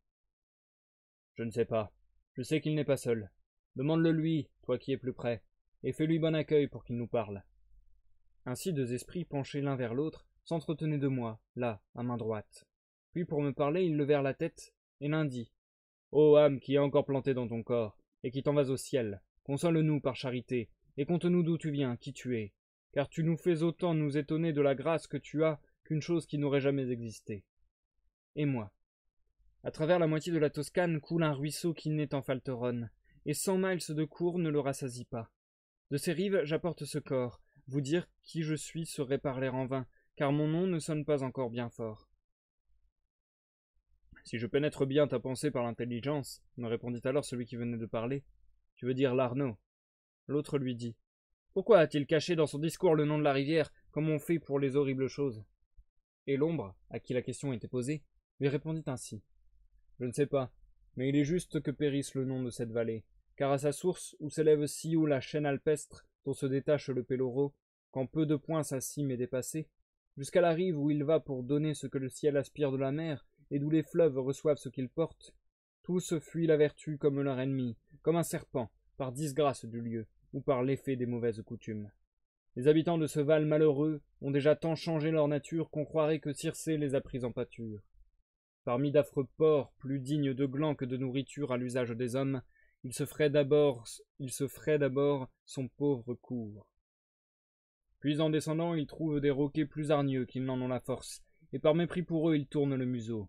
Je ne sais pas. Je sais qu'il n'est pas seul. Demande-le lui, toi qui es plus près, et fais-lui bon accueil pour qu'il nous parle. Ainsi deux esprits penchés l'un vers l'autre s'entretenaient de moi, là, à main droite. Puis pour me parler, ils levèrent la tête, et l'un dit, « Ô âme qui est encore plantée dans ton corps, et qui t'en vas au ciel, console-nous par charité, et conte-nous d'où tu viens, qui tu es, car tu nous fais autant nous étonner de la grâce que tu as qu'une chose qui n'aurait jamais existé. » Et moi. À travers la moitié de la Toscane coule un ruisseau qui naît en Falteronne, et 100 miles de cours ne le rassasie pas. De ces rives, j'apporte ce corps. Vous dire qui je suis serait parler en vain, car mon nom ne sonne pas encore bien fort. Si je pénètre bien ta pensée par l'intelligence, me répondit alors celui qui venait de parler, tu veux dire l'Arnaud. L'autre lui dit, pourquoi a-t-il caché dans son discours le nom de la rivière, comme on fait pour les horribles choses? Et l'ombre, à qui la question était posée, lui répondit ainsi. Je ne sais pas, mais il est juste que périsse le nom de cette vallée, car à sa source, où s'élève si haut la chaîne alpestre dont se détache le Péloro, quand peu de points sa cime est dépassée, jusqu'à la rive où il va pour donner ce que le ciel aspire de la mer, et d'où les fleuves reçoivent ce qu'ils portent, tous fuient la vertu comme leur ennemi, comme un serpent, par disgrâce du lieu, ou par l'effet des mauvaises coutumes. Les habitants de ce val malheureux ont déjà tant changé leur nature qu'on croirait que Circé les a pris en pâture. Parmi d'affreux porcs, plus dignes de glands que de nourriture à l'usage des hommes, il se ferait d'abord son pauvre cours. Puis en descendant, il trouve des roquets plus hargneux qu'ils n'en ont la force, et par mépris pour eux, il tourne le museau.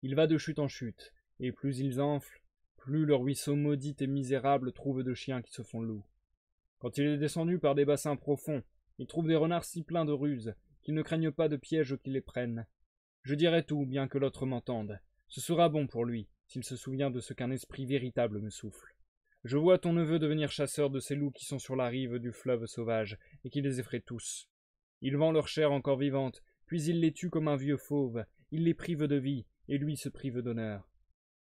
Il va de chute en chute, et plus ils enflent, plus le ruisseau maudit et misérable trouve de chiens qui se font loups. Quand il est descendu par des bassins profonds, il trouve des renards si pleins de ruses qu'ils ne craignent pas de pièges qui les prennent. Je dirai tout, bien que l'autre m'entende. Ce sera bon pour lui, s'il se souvient de ce qu'un esprit véritable me souffle. Je vois ton neveu devenir chasseur de ces loups qui sont sur la rive du fleuve sauvage, et qui les effraient tous. Il vend leur chair encore vivante, puis il les tue comme un vieux fauve, il les prive de vie, et lui se prive d'honneur.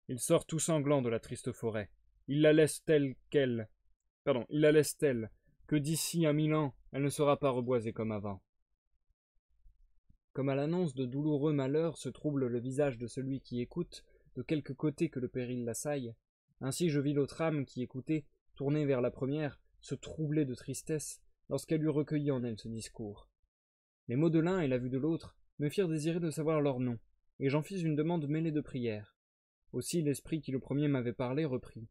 Il sort tout sanglant de la triste forêt. Il la laisse telle, que d'ici à 1000 ans, elle ne sera pas reboisée comme avant. Comme à l'annonce de douloureux malheurs se trouble le visage de celui qui écoute, de quelque côté que le péril l'assaille, ainsi je vis l'autre âme qui écoutait, tournée vers la première, se troubler de tristesse lorsqu'elle eut recueilli en elle ce discours. Les mots de l'un et la vue de l'autre me firent désirer de savoir leur nom, et j'en fis une demande mêlée de prière. Aussi l'esprit qui le premier m'avait parlé reprit.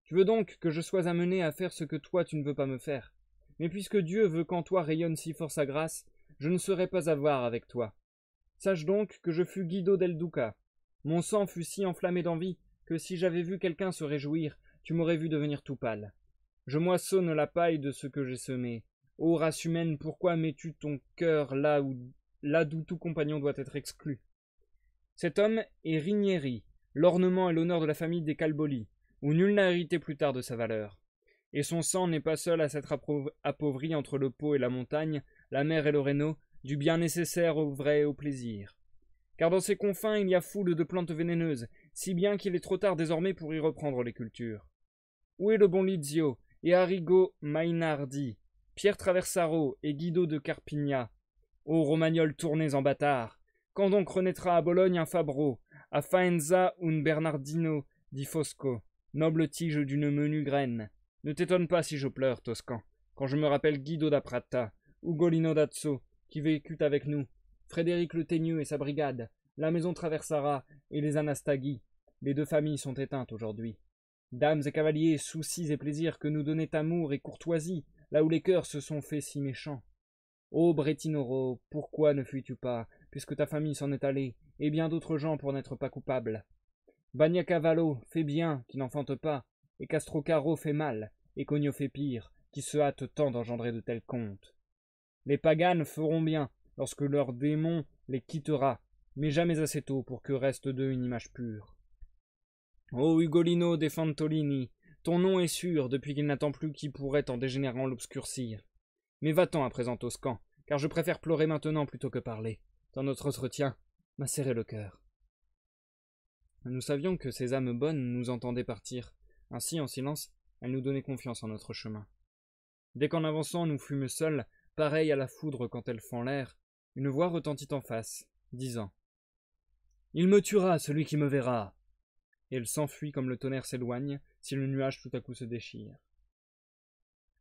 Tu veux donc que je sois amené à faire ce que toi tu ne veux pas me faire. Mais puisque Dieu veut qu'en toi rayonne si fort sa grâce, je ne serai pas avare avec toi. Sache donc que je fus Guido del Duca. Mon sang fut si enflammé d'envie que si j'avais vu quelqu'un se réjouir, tu m'aurais vu devenir tout pâle. Je moissonne la paille de ce que j'ai semé. Ô race humaine, pourquoi mets-tu ton cœur là d'où tout compagnon doit être exclu? Cet homme est Rinieri, l'ornement et l'honneur de la famille des Calboli, où nul n'a hérité plus tard de sa valeur. Et son sang n'est pas seul à s'être appauvri entre le Pô et la montagne, la mer et le Rhénaud, du bien nécessaire au vrai et au plaisir. Car dans ses confins il y a foule de plantes vénéneuses, si bien qu'il est trop tard désormais pour y reprendre les cultures. Où est le bon Lizio et Arrigo Mainardi, Pierre Traversaro et Guido de Carpigna? Ô Romagnols tournés en bâtards, quand donc renaîtra à Bologne un Fabro, à Faenza un Bernardino di Fosco, noble tige d'une menue graine? Ne t'étonne pas si je pleure, Toscan, quand je me rappelle Guido da Prata, Ugolino d'Azzo, qui vécut avec nous, Frédéric le Teigneux et sa brigade, la maison Traversara et les Anastaghi. Les deux familles sont éteintes aujourd'hui. Dames et cavaliers, soucis et plaisirs que nous donnait amour et courtoisie, là où les cœurs se sont faits si méchants. Ô Brettinoro, pourquoi ne fuis-tu pas, puisque ta famille s'en est allée, et bien d'autres gens pour n'être pas coupables? Bagnacavallo fait bien, qui n'enfante pas, et Castrocaro fait mal, et Cogno fait pire, qui se hâte tant d'engendrer de tels contes. Les paganes feront bien, lorsque leur démon les quittera, mais jamais assez tôt pour que reste d'eux une image pure. Ô Ugolino de Fantolini, ton nom est sûr depuis qu'il n'attend plus qui pourrait en dégénérant l'obscurcir. Mais va-t'en à présent, Toscan, car je préfère pleurer maintenant plutôt que parler. Dans notre entretien m'a serré le cœur. Nous savions que ces âmes bonnes nous entendaient partir. Ainsi, en silence, elles nous donnaient confiance en notre chemin. Dès qu'en avançant nous fûmes seuls, pareils à la foudre quand elle fend l'air, une voix retentit en face, disant « Il me tuera, celui qui me verra !» Et elle s'enfuit comme le tonnerre s'éloigne, si le nuage tout à coup se déchire.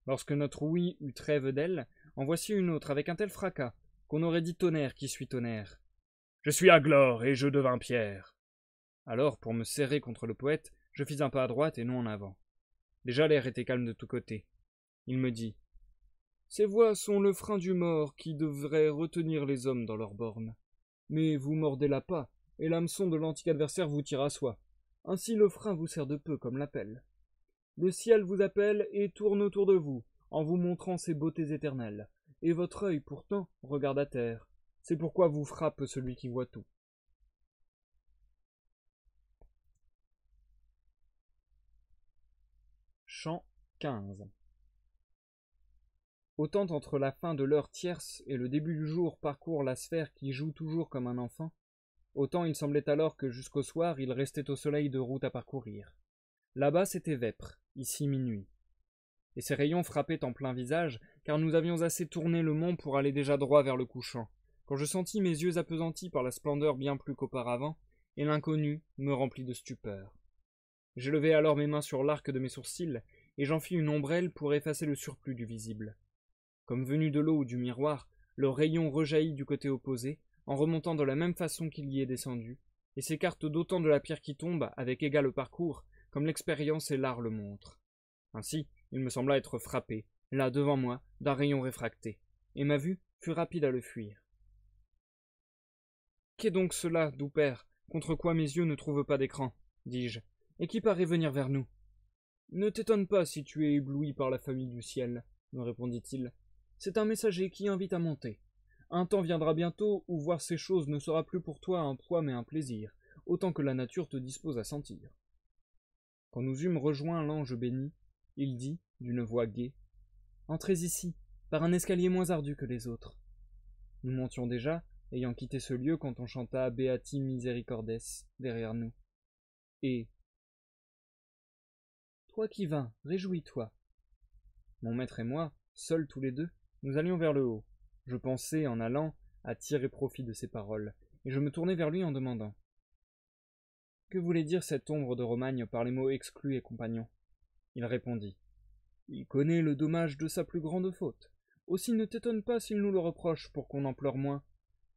Lorsque notre ouïe eut trêve d'elle, en voici une autre avec un tel fracas qu'on aurait dit tonnerre qui suit tonnerre. « Je suis Aglore, et je devins pierre !» Alors, pour me serrer contre le poète, je fis un pas à droite et non en avant. Déjà l'air était calme de tous côtés. Il me dit « Ces voix sont le frein du mort qui devrait retenir les hommes dans leurs bornes. Mais vous mordez-la pas, et l'hameçon de l'antique adversaire vous tire à soi. Ainsi le frein vous sert de peu comme l'appel. Le ciel vous appelle et tourne autour de vous, en vous montrant ses beautés éternelles, et votre œil, pourtant, regarde à terre. C'est pourquoi vous frappe celui qui voit tout. » Chant 15. Autant entre la fin de l'heure tierce et le début du jour parcourt la sphère qui joue toujours comme un enfant, autant il semblait alors que jusqu'au soir il restait au soleil de route à parcourir. Là-bas c'était vêpres, ici minuit. Et ces rayons frappaient en plein visage, car nous avions assez tourné le mont pour aller déjà droit vers le couchant, quand je sentis mes yeux appesantis par la splendeur bien plus qu'auparavant, et l'inconnu me remplit de stupeur. J'élevai alors mes mains sur l'arc de mes sourcils, et j'en fis une ombrelle pour effacer le surplus du visible. Comme venu de l'eau ou du miroir, le rayon rejaillit du côté opposé, en remontant de la même façon qu'il y est descendu, et s'écarte d'autant de la pierre qui tombe, avec égal parcours, comme l'expérience et l'art le montrent. Ainsi, il me sembla être frappé, là devant moi, d'un rayon réfracté, et ma vue fut rapide à le fuir. Qu'est donc cela, doux père, contre quoi mes yeux ne trouvent pas d'écran, dis-je, et qui paraît venir vers nous? Ne t'étonne pas si tu es ébloui par la famille du ciel, me répondit-il. C'est un messager qui invite à monter. Un temps viendra bientôt où voir ces choses ne sera plus pour toi un poids mais un plaisir, autant que la nature te dispose à sentir. Quand nous eûmes rejoint l'ange béni, il dit, d'une voix gaie, « Entrez ici, par un escalier moins ardu que les autres. » Nous montions déjà, ayant quitté ce lieu quand on chanta Beati Misericordes derrière nous. Et « Toi qui vins, réjouis-toi. » Mon maître et moi, seuls tous les deux, nous allions vers le haut. Je pensais, en allant, à tirer profit de ces paroles, et je me tournai vers lui en demandant « Que voulait dire cette ombre de Romagne par les mots exclus et compagnons ?» Il répondit « Il connaît le dommage de sa plus grande faute. Aussi ne t'étonne pas s'il nous le reproche pour qu'on en pleure moins.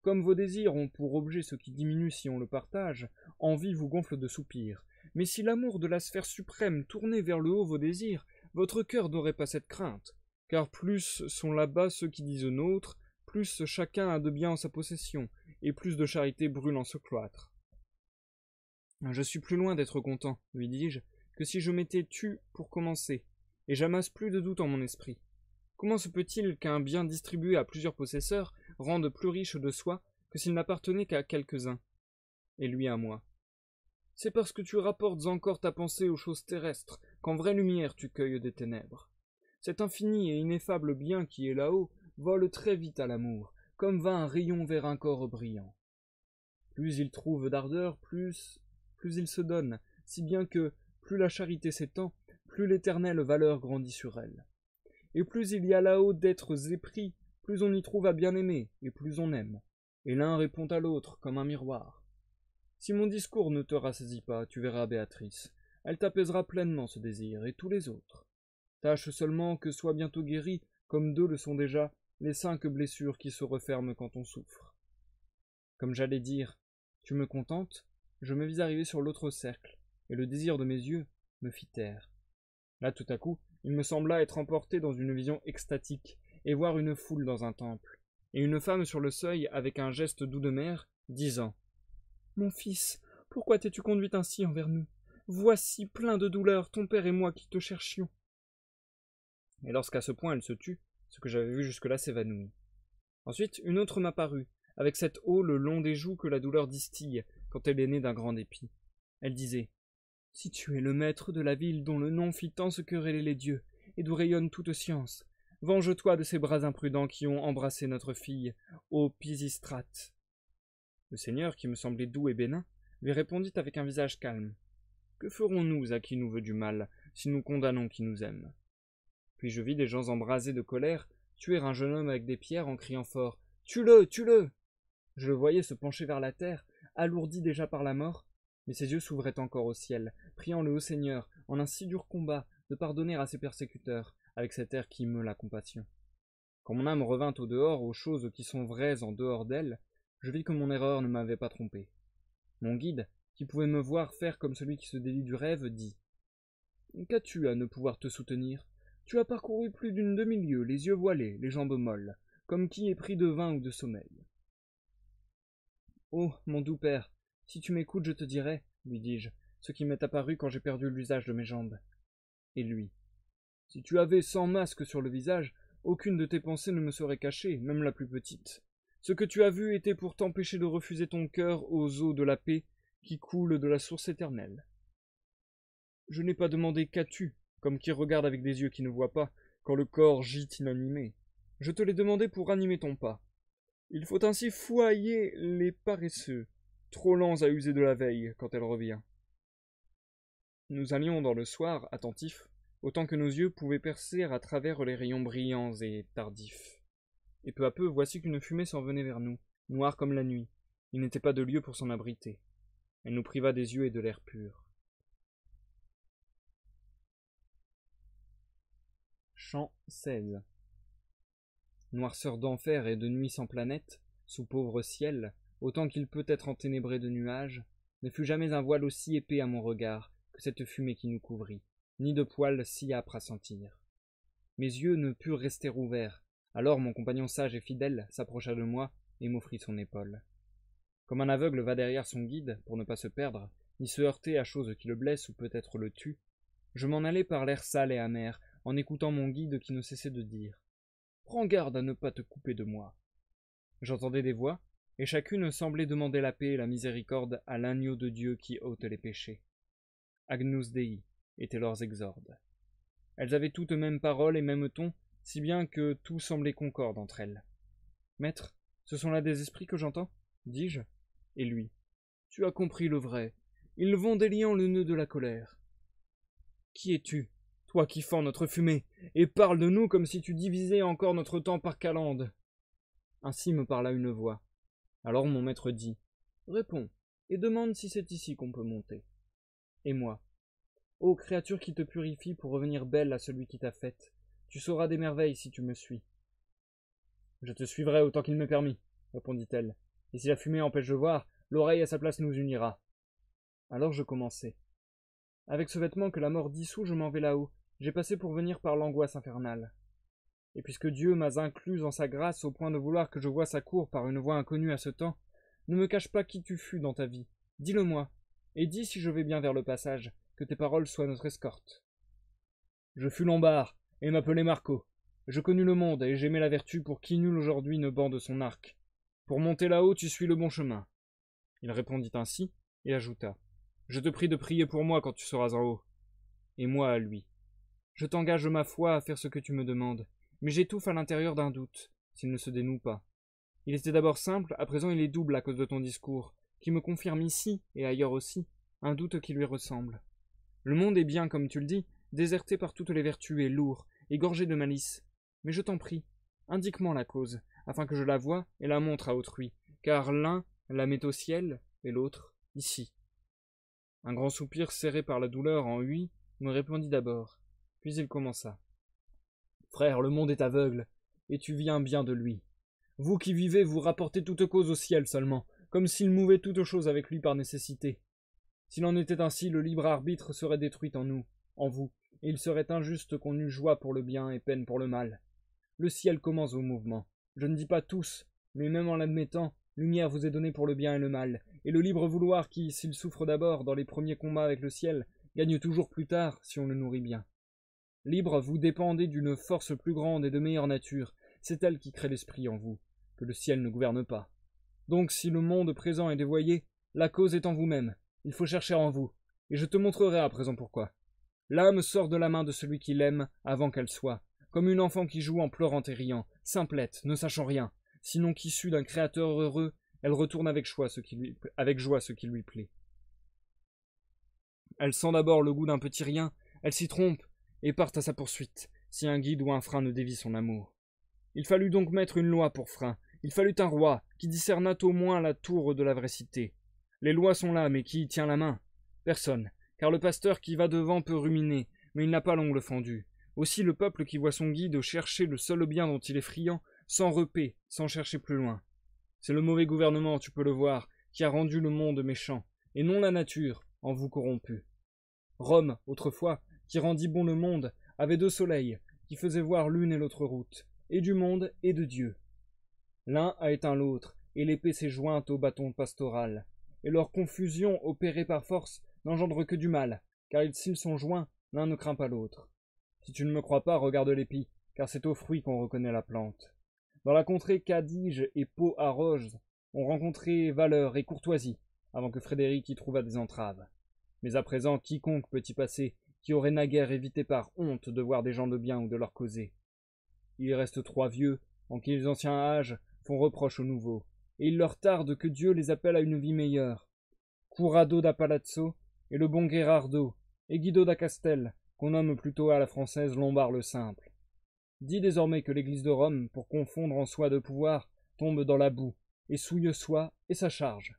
Comme vos désirs ont pour objet ce qui diminue si on le partage, envie vous gonfle de soupirs. Mais si l'amour de la sphère suprême tournait vers le haut vos désirs, votre cœur n'aurait pas cette crainte. Car plus sont là-bas ceux qui disent nôtre, plus chacun a de bien en sa possession, et plus de charité brûle en ce cloître. Je suis plus loin d'être content, lui dis-je, que si je m'étais tu pour commencer, et j'amasse plus de doute en mon esprit. Comment se peut-il qu'un bien distribué à plusieurs possesseurs rende plus riche de soi que s'il n'appartenait qu'à quelques-uns, et lui à moi? C'est parce que tu rapportes encore ta pensée aux choses terrestres qu'en vraie lumière tu cueilles des ténèbres. Cet infini et ineffable bien qui est là-haut vole très vite à l'amour, comme va un rayon vers un corps brillant. Plus il trouve d'ardeur, plus il se donne, si bien que, plus la charité s'étend, plus l'éternelle valeur grandit sur elle. Et plus il y a là-haut d'êtres épris, plus on y trouve à bien aimer, et plus on aime. Et l'un répond à l'autre comme un miroir. Si mon discours ne te rassaisit pas, tu verras Béatrice. Elle t'apaisera pleinement ce désir, et tous les autres. Tâche seulement que soient bientôt guéries, comme 2 le sont déjà, les 5 blessures qui se referment quand on souffre. Comme j'allais dire, tu me contentes, je me vis arriver sur l'autre cercle, et le désir de mes yeux me fit taire. Là, tout à coup, il me sembla être emporté dans une vision extatique, et voir une foule dans un temple, et une femme sur le seuil avec un geste doux de mère, disant « Mon fils, pourquoi t'es-tu conduit ainsi envers nous? Voici, plein de douleur, ton père et moi qui te cherchions. » Et lorsqu'à ce point elle se tut, ce que j'avais vu jusque-là s'évanouit. Ensuite, une autre m'apparut, avec cette eau le long des joues que la douleur distille quand elle est née d'un grand dépit. Elle disait « Si tu es le maître de la ville dont le nom fit tant se quereller les dieux, et d'où rayonne toute science, venge-toi de ces bras imprudents qui ont embrassé notre fille, ô Pisistrate. » Le seigneur, qui me semblait doux et bénin, lui répondit avec un visage calme. « Que ferons-nous à qui nous veut du mal, si nous condamnons qui nous aime ?» Puis je vis des gens embrasés de colère tuer un jeune homme avec des pierres en criant fort « Tue-le, tue-le » Je le voyais se pencher vers la terre, alourdi déjà par la mort, mais ses yeux s'ouvraient encore au ciel, priant le haut Seigneur, en un si dur combat, de pardonner à ses persécuteurs, avec cet air qui meut la compassion. Quand mon âme revint au dehors aux choses qui sont vraies en dehors d'elle, je vis que mon erreur ne m'avait pas trompé. Mon guide, qui pouvait me voir faire comme celui qui se délie du rêve, dit « Qu'as-tu à ne pouvoir te soutenir? Tu as parcouru plus d'une demi-lieue, les yeux voilés, les jambes molles, comme qui est pris de vin ou de sommeil. »« Oh, mon doux père, si tu m'écoutes, je te dirai, lui dis-je, ce qui m'est apparu quand j'ai perdu l'usage de mes jambes. Et lui, si tu avais 100 masques sur le visage, aucune de tes pensées ne me serait cachée, même la plus petite. Ce que tu as vu était pour t'empêcher de refuser ton cœur aux eaux de la paix qui coulent de la source éternelle. Je n'ai pas demandé qu'as-tu, comme qui regarde avec des yeux qui ne voient pas, quand le corps gît inanimé. Je te l'ai demandé pour ranimer ton pas. Il faut ainsi fouailler les paresseux, trop lents à user de la veille quand elle revient. Nous allions dans le soir, attentifs, autant que nos yeux pouvaient percer à travers les rayons brillants et tardifs. Et peu à peu, voici qu'une fumée s'en venait vers nous, noire comme la nuit. Il n'était pas de lieu pour s'en abriter. Elle nous priva des yeux et de l'air pur. Chant 16. Noirceur d'enfer et de nuit sans planète, sous pauvre ciel, autant qu'il peut être enténébré de nuages, ne fut jamais un voile aussi épais à mon regard que cette fumée qui nous couvrit, ni de poils si âpres à sentir. Mes yeux ne purent rester ouverts, alors mon compagnon sage et fidèle s'approcha de moi et m'offrit son épaule. Comme un aveugle va derrière son guide pour ne pas se perdre, ni se heurter à chose qui le blesse ou peut-être le tue, je m'en allai par l'air sale et amer, en écoutant mon guide qui ne cessait de dire « Prends garde à ne pas te couper de moi ». J'entendais des voix, et chacune semblait demander la paix et la miséricorde à l'agneau de Dieu qui ôte les péchés. Agnus Dei étaient leurs exordes. Elles avaient toutes même parole et même ton, si bien que tout semblait concorde entre elles. « Maître, ce sont là des esprits que j'entends » dis-je. Et lui, « Tu as compris le vrai. Ils vont déliant le nœud de la colère. » « Qui es-tu, toi qui fends notre fumée, et parles de nous comme si tu divisais encore notre temps par calendes ?» Ainsi me parla une voix. Alors mon maître dit, « Réponds, et demande si c'est ici qu'on peut monter. » Et moi, « Ô créature qui te purifie pour revenir belle à celui qui t'a faite, tu sauras des merveilles si tu me suis. »« Je te suivrai autant qu'il m'est permis, » répondit-elle, « et si la fumée empêche de voir, l'oreille à sa place nous unira. » Alors je commençai. Avec ce vêtement que la mort dissout, je m'en vais là-haut. J'ai passé pour venir par l'angoisse infernale. Et puisque Dieu m'a inclus en sa grâce au point de vouloir que je voie sa cour par une voie inconnue à ce temps, ne me cache pas qui tu fus dans ta vie. Dis-le-moi. et dis si je vais bien vers le passage, que tes paroles soient notre escorte. Je fus lombard, et m'appelais Marco. Je connus le monde, et j'aimais la vertu pour qui nul aujourd'hui ne bande son arc. Pour monter là-haut, tu suis le bon chemin. Il répondit ainsi, et ajouta. Je te prie de prier pour moi quand tu seras en haut. Et moi à lui. Je t'engage ma foi à faire ce que tu me demandes, mais j'étouffe à l'intérieur d'un doute, s'il ne se dénoue pas. Il était d'abord simple, à présent il est double à cause de ton discours, qui me confirme ici, et ailleurs aussi, un doute qui lui ressemble. Le monde est bien, comme tu le dis, déserté par toutes les vertus et lourd, et gorgé de malice. Mais je t'en prie, indique-moi la cause, afin que je la voie et la montre à autrui, car l'un la met au ciel, et l'autre, ici. Un grand soupir serré par la douleur en lui me répondit d'abord, puis il commença. Frère, le monde est aveugle, et tu viens bien de lui. Vous qui vivez, vous rapportez toute cause au ciel seulement, comme s'il mouvait toute chose avec lui par nécessité. S'il en était ainsi, le libre arbitre serait détruit en nous, en vous, et il serait injuste qu'on eût joie pour le bien et peine pour le mal. Le ciel commence au mouvement. Je ne dis pas tous, mais même en l'admettant, lumière vous est donnée pour le bien et le mal, et le libre vouloir qui, s'il souffre d'abord dans les premiers combats avec le ciel, gagne toujours plus tard si on le nourrit bien. Libre, vous dépendez d'une force plus grande et de meilleure nature, c'est elle qui crée l'esprit en vous, que le ciel ne gouverne pas. Donc si le monde présent est dévoyé, la cause est en vous-même, il faut chercher en vous, et je te montrerai à présent pourquoi. L'âme sort de la main de celui qui l'aime avant qu'elle soit, comme une enfant qui joue en pleurant et riant, simplette, ne sachant rien, sinon qu'issue d'un créateur heureux, elle retourne avec joie ce qui lui plaît. Elle sent d'abord le goût d'un petit rien, elle s'y trompe, et part à sa poursuite, si un guide ou un frein ne dévie son amour. Il fallut donc mettre une loi pour frein, il fallut un roi, qui discernât au moins la tour de la vraie cité. Les lois sont là, mais qui y tient la main? Personne, car le pasteur qui va devant peut ruminer, mais il n'a pas l'ongle fendu. Aussi le peuple qui voit son guide chercher le seul bien dont il est friand, sans repaît, sans chercher plus loin. C'est le mauvais gouvernement, tu peux le voir, qui a rendu le monde méchant, et non la nature, en vous corrompu. Rome, autrefois, qui rendit bon le monde, avait deux soleils, qui faisaient voir l'une et l'autre route, et du monde et de Dieu. L'un a éteint l'autre, et l'épée s'est jointe au bâton pastoral, et leur confusion opérée par force n'engendre que du mal, car s'ils sont joints, l'un ne craint pas l'autre. Si tu ne me crois pas, regarde l'épi, car c'est au fruit qu'on reconnaît la plante. Dans la contrée qu'Adige et Pau à Rose ont rencontré valeur et courtoisie, avant que Frédéric y trouvât des entraves. Mais à présent, quiconque peut y passer, qui aurait naguère évité par honte de voir des gens de bien ou de leur causer. Il y reste trois vieux, en qui les anciens âges font reproche aux nouveaux, et il leur tarde que Dieu les appelle à une vie meilleure. Curado da Palazzo et le bon Gherardo, et Guido da Castel, qu'on nomme plutôt à la française Lombard le Simple. Dis désormais que l'église de Rome, pour confondre en soi de pouvoir, tombe dans la boue, et souille soi et sa charge.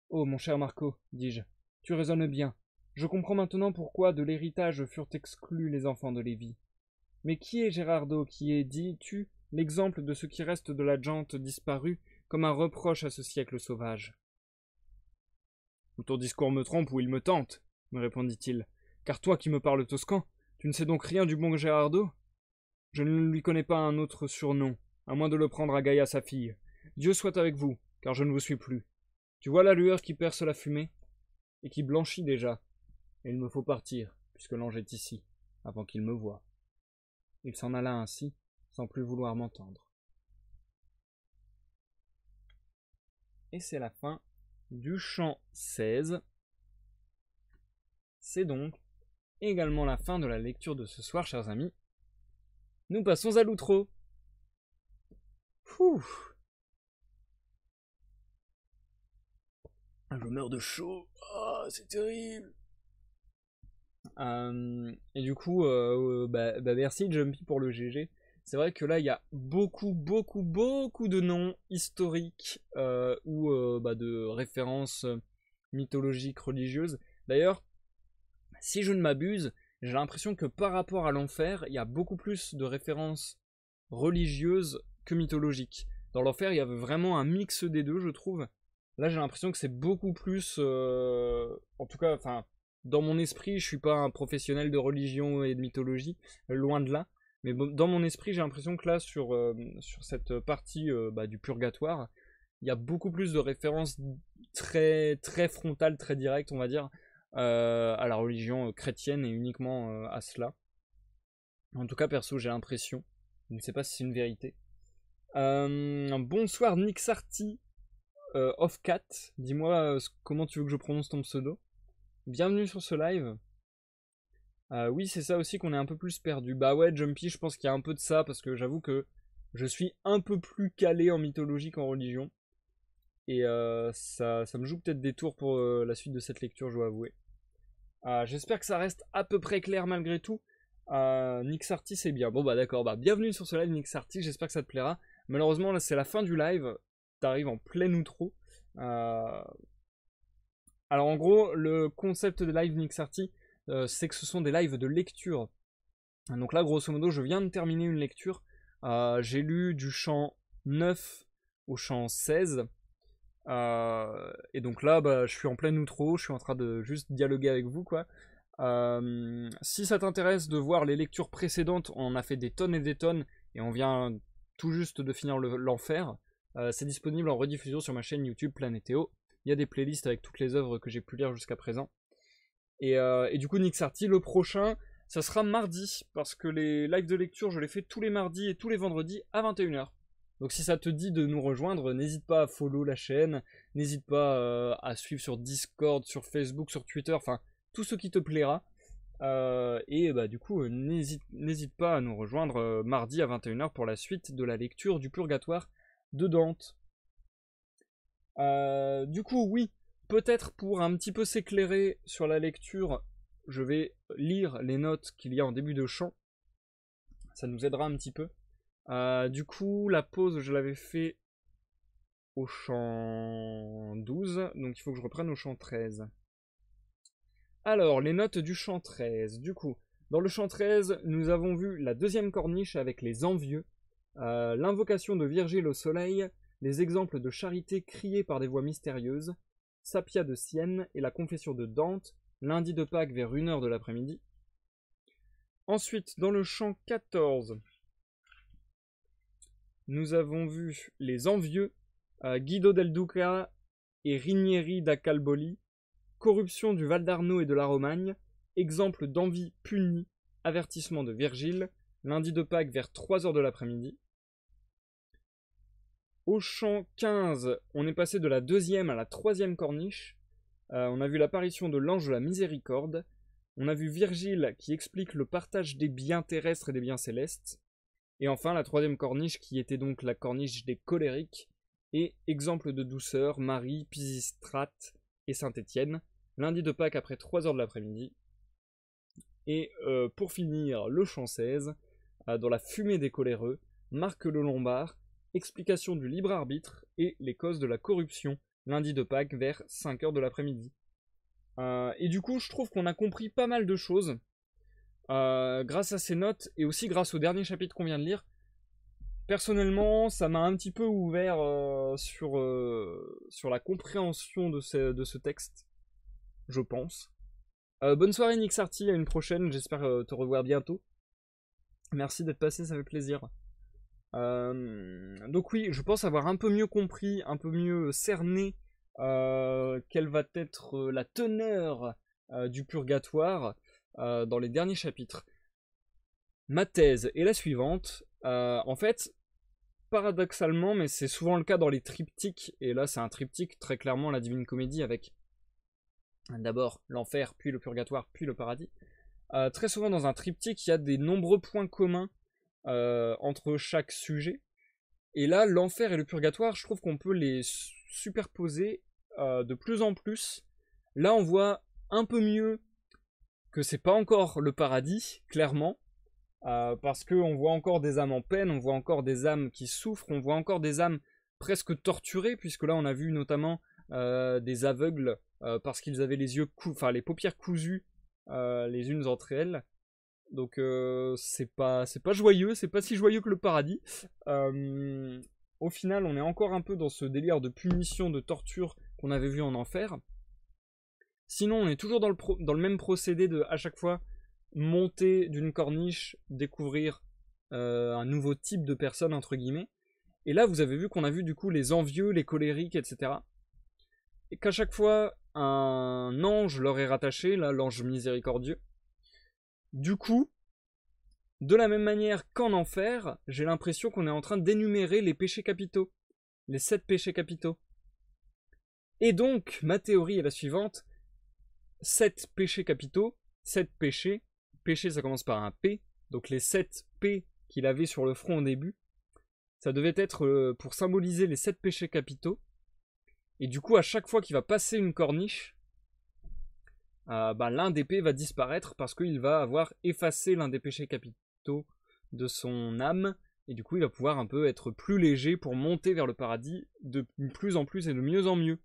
Oh, mon cher Marco, dis-je, tu raisonnes bien. Je comprends maintenant pourquoi de l'héritage furent exclus les enfants de Lévi. Mais qui est Gherardo, qui est, dis-tu, l'exemple de ce qui reste de la gente disparue, comme un reproche à ce siècle sauvage? Ou ton discours me trompe ou il me tente, me répondit-il, car toi qui me parles toscan, tu ne sais donc rien du bon Gherardo? Je ne lui connais pas un autre surnom, à moins de le prendre à Gaïa sa fille. Dieu soit avec vous, car je ne vous suis plus. Tu vois la lueur qui perce la fumée, et qui blanchit déjà, et il me faut partir, puisque l'ange est ici, avant qu'il me voie. Il s'en alla ainsi, sans plus vouloir m'entendre. Et c'est la fin du chant 16. C'est donc également la fin de la lecture de ce soir, chers amis. Nous passons à l'outro. Je meurs de chaud. Oh, c'est terrible. Et du coup, merci Jumpy pour le GG. C'est vrai que là, il y a beaucoup de noms historiques ou de références mythologiques, religieuses. D'ailleurs, si je ne m'abuse, j'ai l'impression que par rapport à l'enfer, il y a beaucoup plus de références religieuses que mythologiques. Dans l'enfer, il y avait vraiment un mix des deux, je trouve. Là, j'ai l'impression que c'est beaucoup plus... en tout cas, enfin, dans mon esprit, je suis pas un professionnel de religion et de mythologie, loin de là. Mais dans mon esprit, j'ai l'impression que là, sur cette partie du purgatoire, il y a beaucoup plus de références très, très frontal, très direct, on va dire, à la religion chrétienne et uniquement à cela. En tout cas, perso, j'ai l'impression. Je ne sais pas si c'est une vérité. Bonsoir Nixarty of Cat. Dis-moi comment tu veux que je prononce ton pseudo. Bienvenue sur ce live. Oui, c'est ça aussi qu'on est un peu plus perdu. Bah ouais, Jumpy, je pense qu'il y a un peu de ça, parce que j'avoue que je suis un peu plus calé en mythologie qu'en religion. Et ça me joue peut-être des tours pour la suite de cette lecture, je dois avouer. J'espère que ça reste à peu près clair malgré tout. Nixarty, c'est bien. Bon bah d'accord, bah bienvenue sur ce live Nixarty, j'espère que ça te plaira. Malheureusement, là c'est la fin du live, t'arrives en plein outro. Alors en gros, le concept de live Nixarty, c'est que ce sont des lives de lecture. Donc là, grosso modo, je viens de terminer une lecture. J'ai lu du chant 9 au chant 16. Et donc là, bah, je suis en plein outro, je suis en train de juste dialoguer avec vous, quoi. Si ça t'intéresse de voir les lectures précédentes, on en a fait des tonnes et des tonnes, et on vient tout juste de finir l'enfer. C'est disponible en rediffusion sur ma chaîne YouTube Planétéo. Il y a des playlists avec toutes les œuvres que j'ai pu lire jusqu'à présent. Et du coup, Nixarty, le prochain, ça sera mardi, parce que les lives de lecture, je les fais tous les mardis et tous les vendredis à 21h. Donc si ça te dit de nous rejoindre, n'hésite pas à follow la chaîne, n'hésite pas à suivre sur Discord, sur Facebook, sur Twitter, enfin tout ce qui te plaira. Et bah du coup, n'hésite pas à nous rejoindre mardi à 21h pour la suite de la lecture du Purgatoire de Dante. Du coup, oui, peut-être pour un petit peu s'éclairer sur la lecture, je vais lire les notes qu'il y a en début de chant. Ça nous aidera un petit peu. Du coup, la pause, je l'avais fait au chant 12, donc il faut que je reprenne au chant 13. Alors, les notes du chant 13. Du coup, dans le chant 13, nous avons vu la deuxième corniche avec les envieux, l'invocation de Virgile au soleil, les exemples de charité criés par des voix mystérieuses, Sapia de Sienne et la confession de Dante, lundi de Pâques vers 1h de l'après-midi. Ensuite, dans le chant 14, nous avons vu les envieux, Guido del Duca et Rinieri da Calboli, corruption du Val d'Arno et de la Romagne, exemple d'envie punie, avertissement de Virgile, lundi de Pâques vers 3h de l'après-midi. Au chant 15, on est passé de la deuxième à la troisième corniche. On a vu l'apparition de l'ange de la miséricorde. On a vu Virgile qui explique le partage des biens terrestres et des biens célestes. Et enfin, la troisième corniche qui était donc la corniche des colériques. Et exemple de douceur, Marie, Pisistrate et Saint-Étienne. Lundi de Pâques après 3h de l'après-midi. Et pour finir, le chant 16, dans la fumée des coléreux, Marc le Lombard, explication du libre arbitre et les causes de la corruption, lundi de Pâques vers 5h de l'après-midi. Et du coup, je trouve qu'on a compris pas mal de choses grâce à ces notes et aussi grâce au dernier chapitre qu'on vient de lire. Personnellement, ça m'a un petit peu ouvert sur la compréhension de ce texte, je pense. Bonne soirée Nixarty, à une prochaine, j'espère te revoir bientôt. Merci d'être passé, ça fait plaisir. Donc oui, je pense avoir un peu mieux compris, un peu mieux cerné quelle va être la teneur du purgatoire dans les derniers chapitres. Ma thèse est la suivante. En fait, paradoxalement, mais c'est souvent le cas dans les triptyques, et là c'est un triptyque, très clairement la Divine Comédie avec d'abord l'enfer, puis le purgatoire, puis le paradis. Très souvent dans un triptyque, il y a des nombreux points communs entre chaque sujet. Et là, l'enfer et le purgatoire, je trouve qu'on peut les superposer de plus en plus. Là, on voit un peu mieux que c'est pas encore le paradis, clairement. Parce qu'on voit encore des âmes en peine, on voit encore des âmes qui souffrent, on voit encore des âmes presque torturées, puisque là, on a vu notamment des aveugles parce qu'ils avaient les paupières cousues les unes entre elles. Donc c'est pas joyeux, c'est pas si joyeux que le paradis. Au final, on est encore un peu dans ce délire de punition, de torture qu'on avait vu en enfer. Sinon, on est toujours dans le même procédé de à chaque fois monter d'une corniche, découvrir un nouveau type de personne entre guillemets. Et là, vous avez vu qu'on a vu du coup les envieux, les colériques, etc. qu'à chaque fois un ange leur est rattaché, là, l'ange miséricordieux. Du coup, de la même manière qu'en enfer, j'ai l'impression qu'on est en train d'énumérer les péchés capitaux, les 7 péchés capitaux. Et donc, ma théorie est la suivante, 7 péchés capitaux, 7 péchés, péché ça commence par un P, donc les 7 P qu'il avait sur le front au début, ça devait être pour symboliser les 7 péchés capitaux, et du coup à chaque fois qu'il va passer une corniche, l'un des P va disparaître parce qu'il va avoir effacé l'un des péchés capitaux de son âme, et du coup il va pouvoir un peu être plus léger pour monter vers le paradis de plus en plus et de mieux en mieux.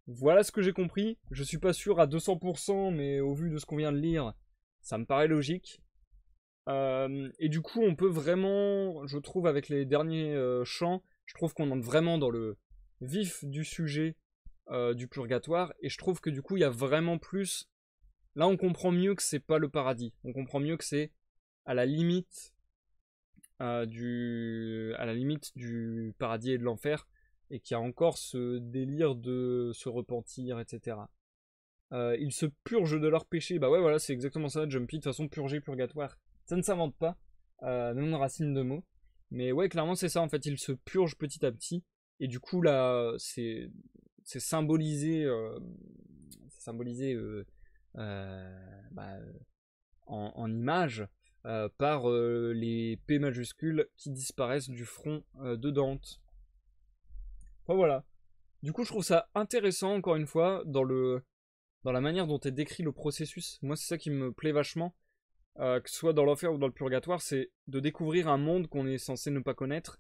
Voilà ce que j'ai compris, je suis pas sûr à 200%, mais au vu de ce qu'on vient de lire, ça me paraît logique. Et du coup, on peut vraiment, je trouve, avec les derniers chants, je trouve qu'on entre vraiment dans le vif du sujet du purgatoire, et je trouve que du coup, il y a vraiment plus. Là, on comprend mieux que c'est pas le paradis. On comprend mieux que c'est à la limite du paradis et de l'enfer, et qu'il y a encore ce délire de se repentir, etc. Ils se purgent de leurs péchés. Bah ouais, voilà, c'est exactement ça, Jumpy. De toute façon, purger, purgatoire, ça ne s'invente pas. Même une racine de mots. Mais ouais, clairement, c'est ça. En fait, ils se purgent petit à petit. Et du coup, là, c'est symbolisé, en image par les P majuscules qui disparaissent du front de Dante. Enfin, voilà. Du coup, je trouve ça intéressant, encore une fois, dans la manière dont est décrit le processus. Moi, c'est ça qui me plaît vachement, que ce soit dans l'enfer ou dans le purgatoire, c'est de découvrir un monde qu'on est censé ne pas connaître,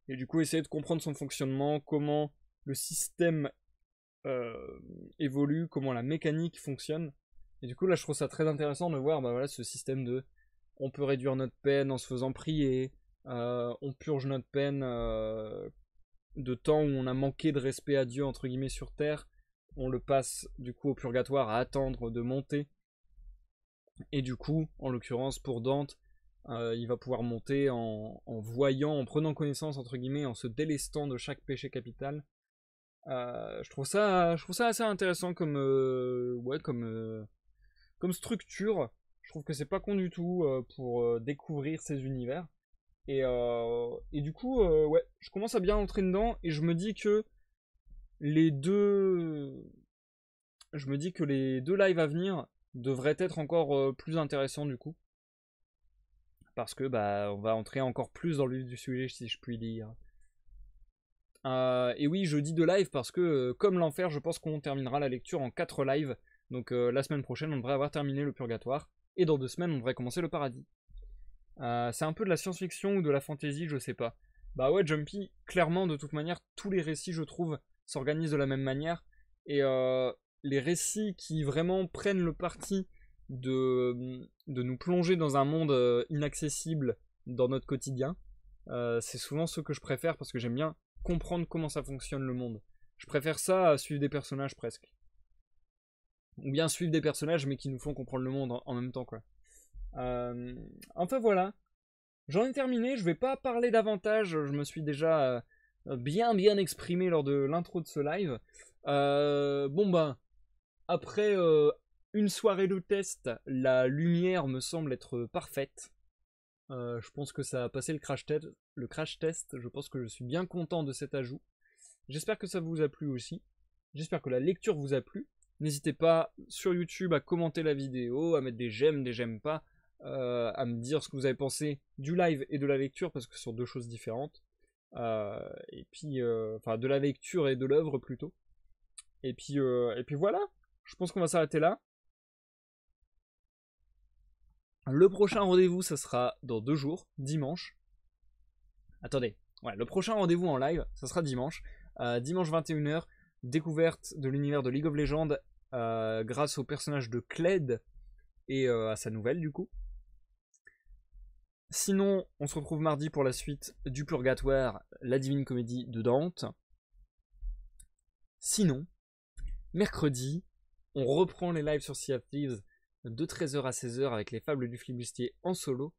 et du coup essayer de comprendre son fonctionnement, comment le système évolue, comment la mécanique fonctionne. Et du coup, là, je trouve ça très intéressant de voir ce système de... On peut réduire notre peine en se faisant prier, on purge notre peine de temps où on a manqué de respect à Dieu, entre guillemets, sur Terre, on le passe du coup au purgatoire à attendre de monter. Et du coup, en l'occurrence pour Dante, il va pouvoir monter en voyant, en prenant connaissance entre guillemets, en se délestant de chaque péché capital. Je trouve ça assez intéressant comme structure. Je trouve que c'est pas con du tout pour découvrir ces univers. Et du coup, ouais, je commence à bien entrer dedans et je me dis que les deux lives à venir devraient être encore plus intéressants du coup, parce que on va entrer encore plus dans le vif du sujet, si je puis dire. Et oui, je dis de live parce que comme l'enfer, je pense qu'on terminera la lecture en 4 lives. Donc la semaine prochaine, on devrait avoir terminé le purgatoire, et dans 2 semaines, on devrait commencer le paradis. C'est un peu de la science-fiction ou de la fantasy, je sais pas. Bah ouais, Jumpy, clairement, de toute manière, tous les récits, je trouve, s'organisent de la même manière. Et les récits qui vraiment prennent le parti de nous plonger dans un monde inaccessible dans notre quotidien, c'est souvent ceux que je préfère parce que j'aime bien comprendre comment ça fonctionne le monde. Je préfère ça à suivre des personnages presque. Ou bien suivre des personnages mais qui nous font comprendre le monde en même temps, quoi. Enfin voilà, j'en ai terminé, je vais pas parler davantage, je me suis déjà bien exprimé lors de l'intro de ce live. Après une soirée de test, la lumière me semble être parfaite. Je pense que ça a passé le crash test, je pense que je suis bien content de cet ajout. J'espère que ça vous a plu aussi, j'espère que la lecture vous a plu. N'hésitez pas sur YouTube à commenter la vidéo, à mettre des j'aime pas, à me dire ce que vous avez pensé du live et de la lecture, parce que ce sont 2 choses différentes. Et puis, de la lecture et de l'œuvre plutôt. Et puis voilà, je pense qu'on va s'arrêter là. Le prochain rendez-vous, ça sera dans 2 jours, dimanche. Attendez, ouais, le prochain rendez-vous en live, ça sera dimanche. Dimanche 21h, découverte de l'univers de League of Legends grâce au personnage de Kled et à sa nouvelle du coup. Sinon, on se retrouve mardi pour la suite du Purgatoire, la Divine Comédie de Dante. Sinon, mercredi, on reprend les lives sur Sea of Thieves de 13h à 16h avec les fables du flibustier en solo.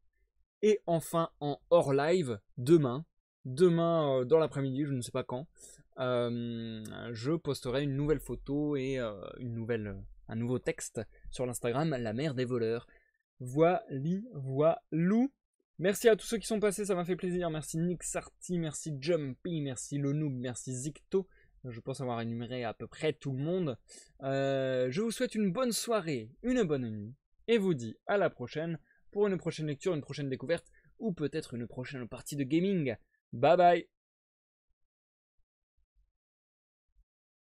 Et enfin, en hors live, demain, demain dans l'après-midi, je ne sais pas quand, je posterai une nouvelle photo et un nouveau texte sur l'Instagram, la mère des voleurs. Voilou. Merci à tous ceux qui sont passés, ça m'a fait plaisir. Merci Nick Sarty, merci Jumpy, merci Le Noob, merci Zicto. Je pense avoir énuméré à peu près tout le monde. Je vous souhaite une bonne soirée, une bonne nuit, et vous dis à la prochaine pour une prochaine lecture, une prochaine découverte, ou peut-être une prochaine partie de gaming. Bye bye.